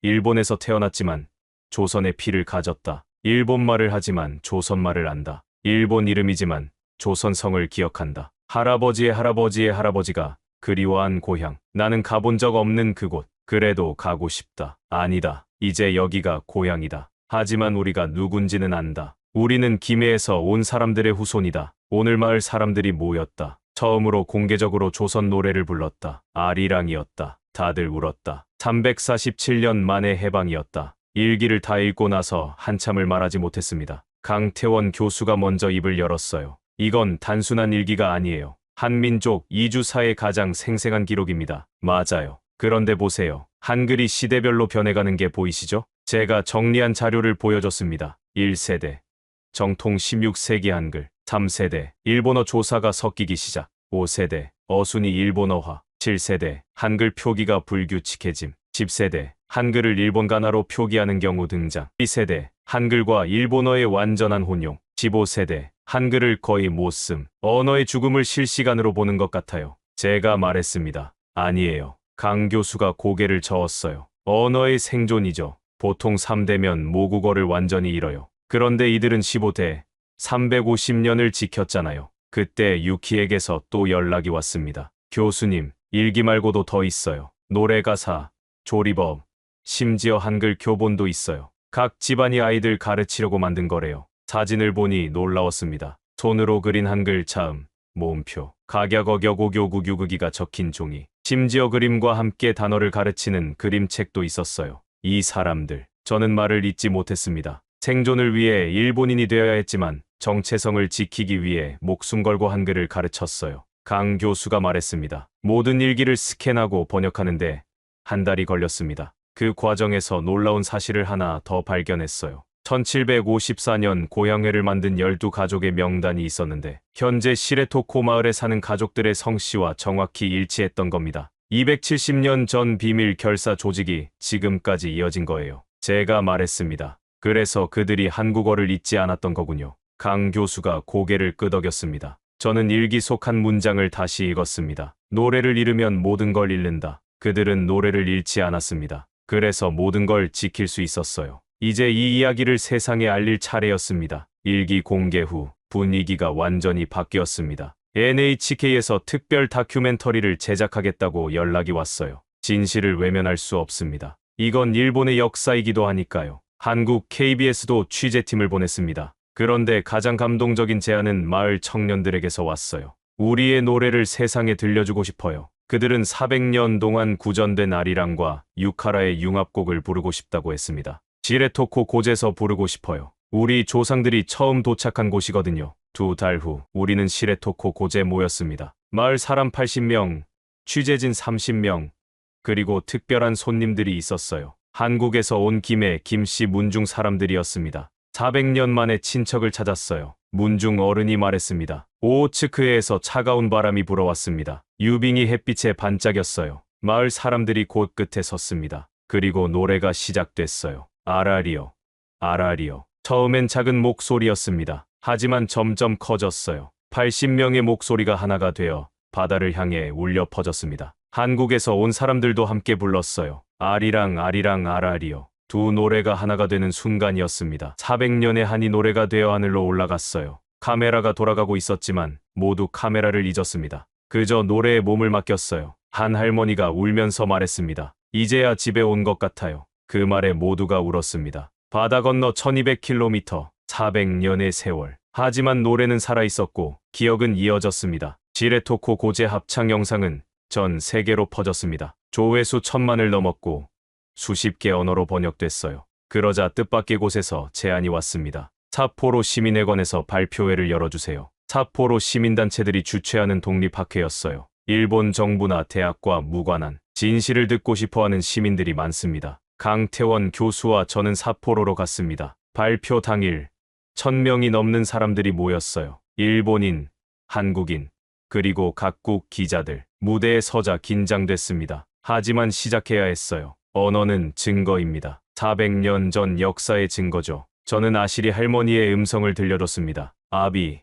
일본에서 태어났지만 조선의 피를 가졌다. 일본말을 하지만 조선말을 안다. 일본 이름이지만 조선성을 기억한다. 할아버지의 할아버지의 할아버지가 그리워한 고향. 나는 가본 적 없는 그곳. 그래도 가고 싶다. 아니다. 이제 여기가 고향이다. 하지만 우리가 누군지는 안다. 우리는 김해에서 온 사람들의 후손이다. 오늘 마을 사람들이 모였다. 처음으로 공개적으로 조선 노래를 불렀다. 아리랑이었다. 다들 울었다. 347년 만에 해방이었다. 일기를 다 읽고 나서 한참을 말하지 못했습니다. 강태원 교수가 먼저 입을 열었어요. 이건 단순한 일기가 아니에요. 한민족 이주사의 가장 생생한 기록입니다. 맞아요. 그런데 보세요. 한글이 시대별로 변해가는 게 보이시죠? 제가 정리한 자료를 보여줬습니다. 1세대. 정통 16세기 한글. 3세대 일본어 조사가 섞이기 시작. 5세대 어순이 일본어화. 7세대 한글 표기가 불규칙해짐. 10세대 한글을 일본 가나로 표기하는 경우 등장. 2세대 한글과 일본어의 완전한 혼용. 15세대 한글을 거의 못 씀. 언어의 죽음을 실시간으로 보는 것 같아요. 제가 말했습니다. 아니에요. 강 교수가 고개를 저었어요. 언어의 생존이죠. 보통 3대면 모국어를 완전히 잃어요. 그런데 이들은 15대, 350년을 지켰잖아요. 그때 유키에게서 또 연락이 왔습니다. 교수님, 일기 말고도 더 있어요. 노래 가사, 조리법, 심지어 한글 교본도 있어요. 각 집안이 아이들 가르치려고 만든 거래요. 사진을 보니 놀라웠습니다. 손으로 그린 한글 차음, 모음표, 각약어격오교구교구기가 적힌 종이, 심지어 그림과 함께 단어를 가르치는 그림책도 있었어요. 이 사람들, 저는 말을 잇지 못했습니다. 생존을 위해 일본인이 되어야 했지만 정체성을 지키기 위해 목숨 걸고 한글을 가르쳤어요. 강 교수가 말했습니다. 모든 일기를 스캔하고 번역하는데 한 달이 걸렸습니다. 그 과정에서 놀라운 사실을 하나 더 발견했어요. 1754년 고향회를 만든 12가족의 명단이 있었는데 현재 시레토코 마을에 사는 가족들의 성씨와 정확히 일치했던 겁니다. 270년 전 비밀 결사 조직이 지금까지 이어진 거예요. 제가 말했습니다. 그래서 그들이 한국어를 잊지 않았던 거군요. 강 교수가 고개를 끄덕였습니다. 저는 일기 속 한 문장을 다시 읽었습니다. 노래를 잃으면 모든 걸 잃는다. 그들은 노래를 잃지 않았습니다. 그래서 모든 걸 지킬 수 있었어요. 이제 이 이야기를 세상에 알릴 차례였습니다. 일기 공개 후 분위기가 완전히 바뀌었습니다. NHK에서 특별 다큐멘터리를 제작하겠다고 연락이 왔어요. 진실을 외면할 수 없습니다. 이건 일본의 역사이기도 하니까요. 한국 KBS도 취재팀을 보냈습니다. 그런데 가장 감동적인 제안은 마을 청년들에게서 왔어요. 우리의 노래를 세상에 들려주고 싶어요. 그들은 400년 동안 구전된 아리랑과 유카라의 융합곡을 부르고 싶다고 했습니다. 시레토코 고제에서 부르고 싶어요. 우리 조상들이 처음 도착한 곳이거든요. 2달 후 우리는 시레토코 고제에 모였습니다. 마을 사람 80명, 취재진 30명, 그리고 특별한 손님들이 있었어요. 한국에서 온 김에 김씨 문중 사람들이었습니다. 400년 만에 친척을 찾았어요. 문중 어른이 말했습니다. 오호츠크해에서 차가운 바람이 불어왔습니다. 유빙이 햇빛에 반짝였어요. 마을 사람들이 곳 끝에 섰습니다. 그리고 노래가 시작됐어요. 아라리요, 아라리요. 처음엔 작은 목소리였습니다. 하지만 점점 커졌어요. 80명의 목소리가 하나가 되어 바다를 향해 울려 퍼졌습니다. 한국에서 온 사람들도 함께 불렀어요. 아리랑 아리랑 아라리요. 두 노래가 하나가 되는 순간이었습니다. 400년의 한이 노래가 되어 하늘로 올라갔어요. 카메라가 돌아가고 있었지만 모두 카메라를 잊었습니다. 그저 노래에 몸을 맡겼어요. 한 할머니가 울면서 말했습니다. 이제야 집에 온 것 같아요. 그 말에 모두가 울었습니다. 바다 건너 1200km, 400년의 세월. 하지만 노래는 살아있었고 기억은 이어졌습니다. 시레토코 고제 합창 영상은 전 세계로 퍼졌습니다. 조회수 1000만을 넘었고 수십 개 언어로 번역됐어요. 그러자 뜻밖의 곳에서 제안이 왔습니다. 삿포로 시민회관에서 발표회를 열어주세요. 삿포로 시민단체들이 주최하는 독립학회였어요. 일본 정부나 대학과 무관한 진실을 듣고 싶어하는 시민들이 많습니다. 강태원 교수와 저는 삿포로로 갔습니다. 발표 당일 1000명이 넘는 사람들이 모였어요. 일본인, 한국인, 그리고 각국 기자들. 무대에 서자 긴장됐습니다. 하지만 시작해야 했어요. 언어는 증거입니다. 400년 전 역사의 증거죠. 저는 아시리 할머니의 음성을 들려줬습니다. 아비,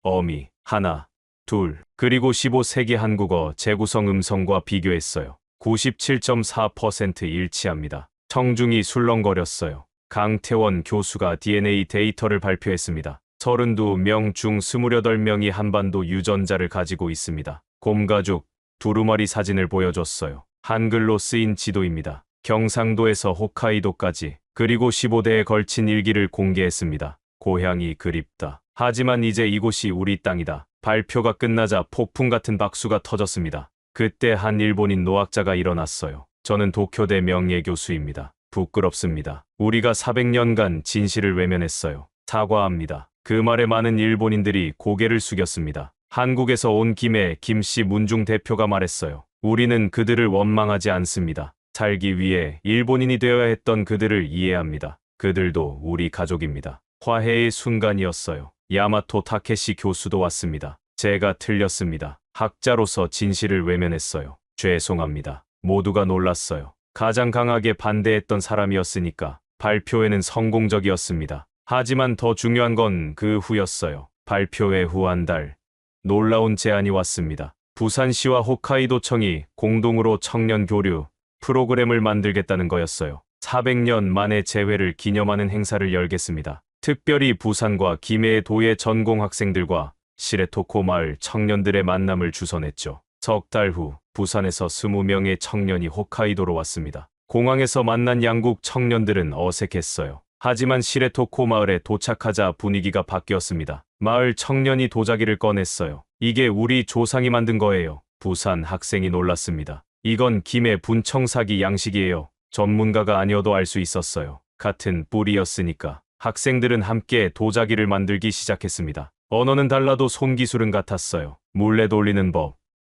어미, 하나, 둘, 그리고 15세기 한국어 재구성 음성과 비교했어요. 97.4% 일치합니다. 청중이 술렁거렸어요. 강태원 교수가 DNA 데이터를 발표했습니다. 32명 중 28명이 한반도 유전자를 가지고 있습니다. 곰가죽, 두루마리 사진을 보여줬어요. 한글로 쓰인 지도입니다. 경상도에서 홋카이도까지, 그리고 15대에 걸친 일기를 공개했습니다. 고향이 그립다. 하지만 이제 이곳이 우리 땅이다. 발표가 끝나자 폭풍 같은 박수가 터졌습니다. 그때 한 일본인 노학자가 일어났어요. 저는 도쿄대 명예교수입니다. 부끄럽습니다. 우리가 400년간 진실을 외면했어요. 사과합니다. 그 말에 많은 일본인들이 고개를 숙였습니다. 한국에서 온 김에 김씨 문중 대표가 말했어요. 우리는 그들을 원망하지 않습니다. 살기 위해 일본인이 되어야 했던 그들을 이해합니다. 그들도 우리 가족입니다. 화해의 순간이었어요. 야마토 타케시 교수도 왔습니다. 제가 틀렸습니다. 학자로서 진실을 외면했어요. 죄송합니다. 모두가 놀랐어요. 가장 강하게 반대했던 사람이었으니까 발표회는 성공적이었습니다. 하지만 더 중요한 건 그 후였어요. 발표회 후 한 달, 놀라운 제안이 왔습니다. 부산시와 홋카이도청이 공동으로 청년 교류 프로그램을 만들겠다는 거였어요. 400년 만의 재회를 기념하는 행사를 열겠습니다. 특별히 부산과 김해의 도예 전공 학생들과 시레토코 마을 청년들의 만남을 주선했죠. 석 달 후 부산에서 20명의 청년이 홋카이도로 왔습니다. 공항에서 만난 양국 청년들은 어색했어요. 하지만 시레토코 마을에 도착하자 분위기가 바뀌었습니다. 마을 청년이 도자기를 꺼냈어요. 이게 우리 조상이 만든 거예요. 부산 학생이 놀랐습니다. 이건 김해 분청사기 양식이에요. 전문가가 아니어도 알 수 있었어요. 같은 뿌리였으니까. 학생들은 함께 도자기를 만들기 시작했습니다. 언어는 달라도 손기술은 같았어요. 물레 돌리는 법,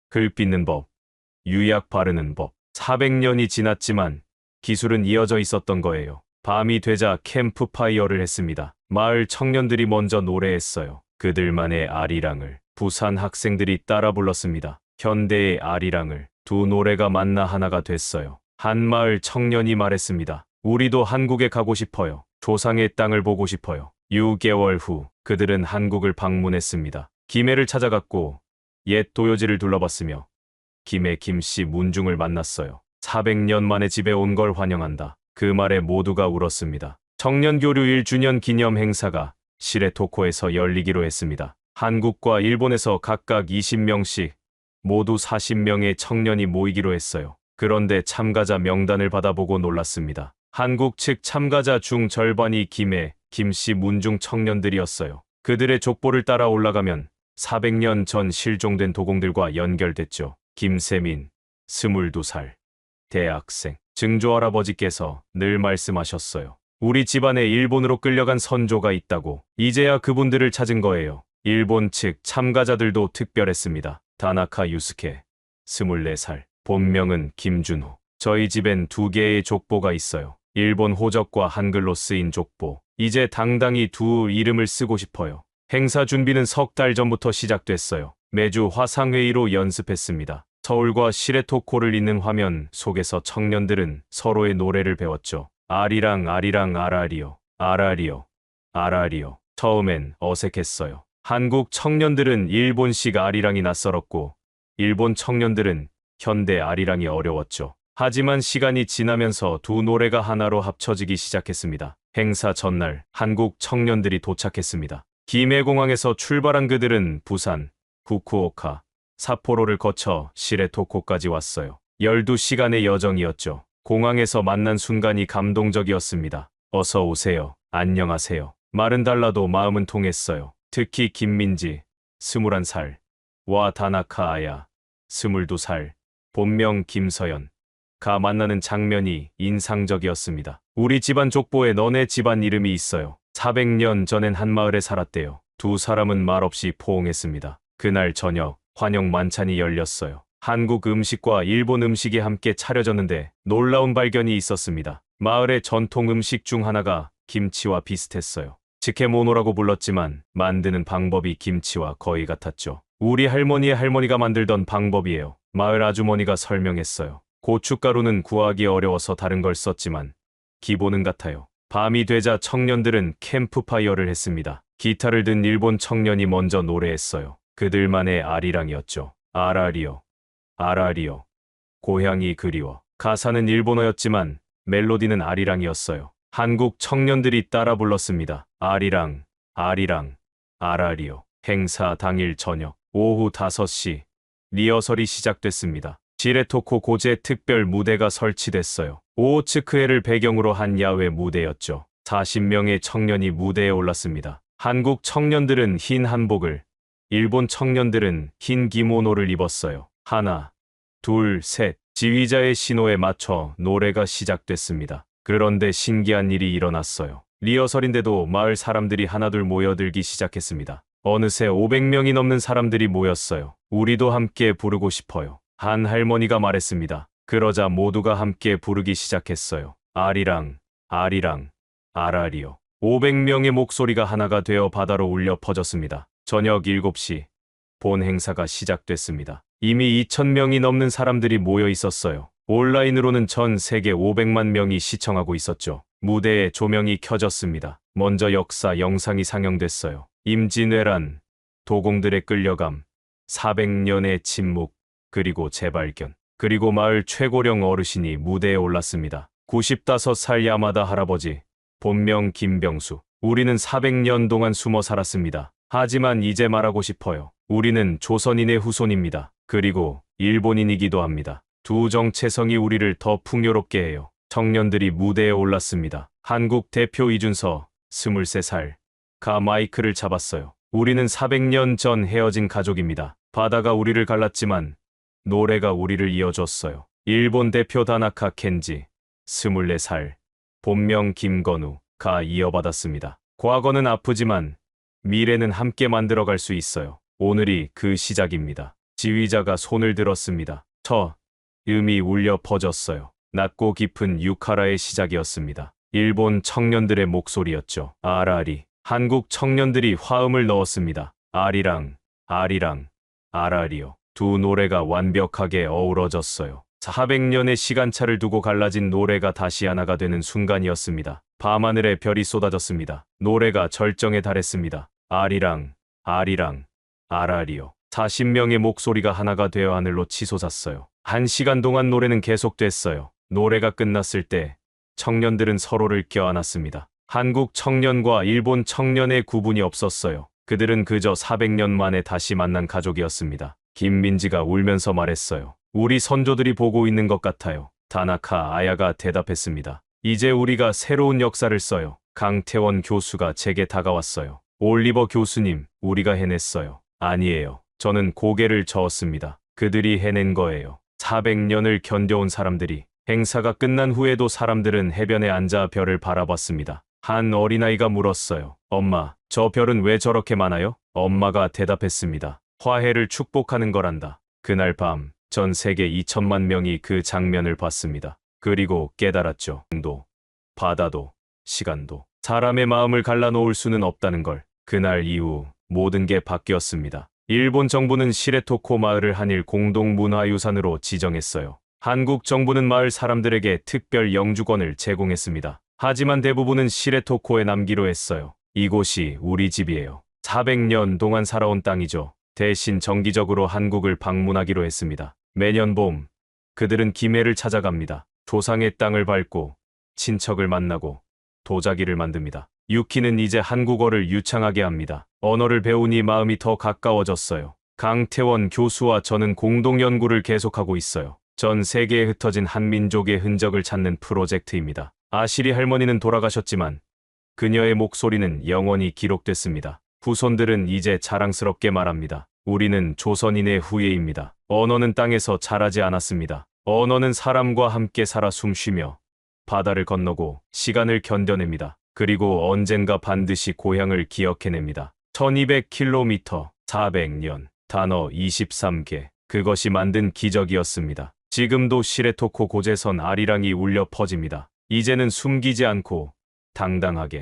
글 빚는 법, 유약 바르는 법. 400년이 지났지만 기술은 이어져 있었던 거예요. 밤이 되자 캠프파이어를 했습니다. 마을 청년들이 먼저 노래했어요. 그들만의 아리랑을. 부산 학생들이 따라 불렀습니다. 현대의 아리랑을. 두 노래가 만나 하나가 됐어요. 한 마을 청년이 말했습니다. 우리도 한국에 가고 싶어요. 조상의 땅을 보고 싶어요. 6개월 후 그들은 한국을 방문했습니다. 김해를 찾아갔고 옛 도요지를 둘러봤으며 김해 김씨 문중을 만났어요. 400년 만에 집에 온 걸 환영한다. 그 말에 모두가 울었습니다. 청년교류 1주년 기념 행사가 시레토코에서 열리기로 했습니다. 한국과 일본에서 각각 20명씩 모두 40명의 청년이 모이기로 했어요. 그런데 참가자 명단을 받아보고 놀랐습니다. 한국 측 참가자 중 절반이 김해, 김씨 문중 청년들이었어요. 그들의 족보를 따라 올라가면 400년 전 실종된 도공들과 연결됐죠. 김세민, 22살, 대학생. 증조할아버지께서 늘 말씀하셨어요. 우리 집안에 일본으로 끌려간 선조가 있다고. 이제야 그분들을 찾은 거예요. 일본 측 참가자들도 특별했습니다. 다나카 유스케, 24살, 본명은 김준호. 저희 집엔 2개의 족보가 있어요. 일본 호적과 한글로 쓰인 족보. 이제 당당히 두 이름을 쓰고 싶어요. 행사 준비는 석 달 전부터 시작됐어요. 매주 화상회의로 연습했습니다. 서울과 시레토코를 잇는 화면 속에서 청년들은 서로의 노래를 배웠죠. 아리랑 아리랑 아라리요. 아라리요. 아라리요. 처음엔 어색했어요. 한국 청년들은 일본식 아리랑이 낯설었고 일본 청년들은 현대 아리랑이 어려웠죠. 하지만 시간이 지나면서 두 노래가 하나로 합쳐지기 시작했습니다. 행사 전날 한국 청년들이 도착했습니다. 김해공항에서 출발한 그들은 부산, 후쿠오카, 삿포로를 거쳐 시레토코까지 왔어요. 12시간의 여정이었죠. 공항에서 만난 순간이 감동적이었습니다. 어서 오세요. 안녕하세요. 말은 달라도 마음은 통했어요. 특히 김민지, 21살,와 다나카 아야, 22살, 본명 김서연. 가 만나는 장면이 인상적이었습니다. 우리 집안 족보에 너네 집안 이름이 있어요. 400년 전엔 한 마을에 살았대요. 두 사람은 말없이 포옹했습니다. 그날 저녁 환영 만찬이 열렸어요. 한국 음식과 일본 음식이 함께 차려졌는데 놀라운 발견이 있었습니다. 마을의 전통 음식 중 하나가 김치와 비슷했어요. 츠케모노라고 불렀지만 만드는 방법이 김치와 거의 같았죠. 우리 할머니의 할머니가 만들던 방법이에요. 마을 아주머니가 설명했어요. 고춧가루는 구하기 어려워서 다른 걸 썼지만 기본은 같아요. 밤이 되자 청년들은 캠프파이어를 했습니다. 기타를 든 일본 청년이 먼저 노래했어요. 그들만의 아리랑이었죠. 아라리요. 아라리요. 고향이 그리워. 가사는 일본어였지만 멜로디는 아리랑이었어요. 한국 청년들이 따라 불렀습니다. 아리랑, 아리랑, 아라리요. 행사 당일 저녁 오후 5시 리허설이 시작됐습니다. 시레토코 고제 특별 무대가 설치됐어요. 오호츠크해를 배경으로 한 야외 무대였죠. 40명의 청년이 무대에 올랐습니다. 한국 청년들은 흰 한복을, 일본 청년들은 흰 기모노를 입었어요. 하나, 둘, 셋. 지휘자의 신호에 맞춰 노래가 시작됐습니다. 그런데 신기한 일이 일어났어요. 리허설인데도 마을 사람들이 하나둘 모여들기 시작했습니다. 어느새 500명이 넘는 사람들이 모였어요. 우리도 함께 부르고 싶어요. 한 할머니가 말했습니다. 그러자 모두가 함께 부르기 시작했어요. 아리랑, 아리랑, 아라리요. 500명의 목소리가 하나가 되어 바다로 울려 퍼졌습니다. 저녁 7시 본 행사가 시작됐습니다. 이미 2,000명이 넘는 사람들이 모여 있었어요. 온라인으로는 전 세계 500만 명이 시청하고 있었죠. 무대에 조명이 켜졌습니다. 먼저 역사 영상이 상영됐어요. 임진왜란, 도공들의 끌려감, 400년의 침묵, 그리고 재발견, 그리고 마을 최고령 어르신이 무대에 올랐습니다. 95살 야마다 할아버지, 본명 김병수. 우리는 400년 동안 숨어 살았습니다. 하지만 이제 말하고 싶어요. 우리는 조선인의 후손입니다. 그리고 일본인이기도 합니다. 두 정체성이 우리를 더 풍요롭게 해요. 청년들이 무대에 올랐습니다. 한국 대표 이준서, 23살. 가 마이크를 잡았어요. 우리는 400년 전 헤어진 가족입니다. 바다가 우리를 갈랐지만 노래가 우리를 이어줬어요. 일본 대표 다나카 켄지, 24살. 본명 김건우가 이어받았습니다. 과거는 아프지만 미래는 함께 만들어갈 수 있어요. 오늘이 그 시작입니다. 지휘자가 손을 들었습니다. 음이 울려 퍼졌어요. 낮고 깊은 유카라의 시작이었습니다. 일본 청년들의 목소리였죠. 아라리. 한국 청년들이 화음을 넣었습니다. 아리랑, 아리랑, 아라리요. 두 노래가 완벽하게 어우러졌어요. 400년의 시간차를 두고 갈라진 노래가 다시 하나가 되는 순간이었습니다. 밤하늘에 별이 쏟아졌습니다. 노래가 절정에 달했습니다. 아리랑, 아리랑, 아라리요. 40명의 목소리가 하나가 되어 하늘로 치솟았어요. 1시간 동안 노래는 계속됐어요. 노래가 끝났을 때 청년들은 서로를 껴안았습니다. 한국 청년과 일본 청년의 구분이 없었어요. 그들은 그저 400년 만에 다시 만난 가족이었습니다. 김민지가 울면서 말했어요. 우리 선조들이 보고 있는 것 같아요. 다나카 아야가 대답했습니다. 이제 우리가 새로운 역사를 써요. 강태원 교수가 제게 다가왔어요. 올리버 교수님, 우리가 해냈어요. 아니에요. 저는 고개를 저었습니다. 그들이 해낸 거예요. 400년을 견뎌온 사람들이. 행사가 끝난 후에도 사람들은 해변에 앉아 별을 바라봤습니다. 한 어린아이가 물었어요. 엄마, 저 별은 왜 저렇게 많아요? 엄마가 대답했습니다. 화해를 축복하는 거란다. 그날 밤, 전 세계 2천만 명이 그 장면을 봤습니다. 그리고 깨달았죠. 도, 바다도, 시간도, 사람의 마음을 갈라놓을 수는 없다는 걸. 그날 이후 모든 게 바뀌었습니다. 일본 정부는 시레토코 마을을 한일 공동문화유산으로 지정했어요. 한국 정부는 마을 사람들에게 특별 영주권을 제공했습니다. 하지만 대부분은 시레토코에 남기로 했어요. 이곳이 우리 집이에요. 400년 동안 살아온 땅이죠. 대신 정기적으로 한국을 방문하기로 했습니다. 매년 봄, 그들은 김해를 찾아갑니다. 조상의 땅을 밟고 친척을 만나고 도자기를 만듭니다. 유키는 이제 한국어를 유창하게 합니다. 언어를 배우니 마음이 더 가까워졌어요. 강태원 교수와 저는 공동 연구를 계속하고 있어요. 전 세계에 흩어진 한민족의 흔적을 찾는 프로젝트입니다. 아시리 할머니는 돌아가셨지만 그녀의 목소리는 영원히 기록됐습니다. 후손들은 이제 자랑스럽게 말합니다. 우리는 조선인의 후예입니다. 언어는 땅에서 자라지 않았습니다. 언어는 사람과 함께 살아 숨쉬며 바다를 건너고 시간을 견뎌냅니다. 그리고 언젠가 반드시 고향을 기억해냅니다. 1200km, 400년, 단어 23개. 그것이 만든 기적이었습니다. 지금도 시레토코 고제선 아리랑이 울려 퍼집니다. 이제는 숨기지 않고 당당하게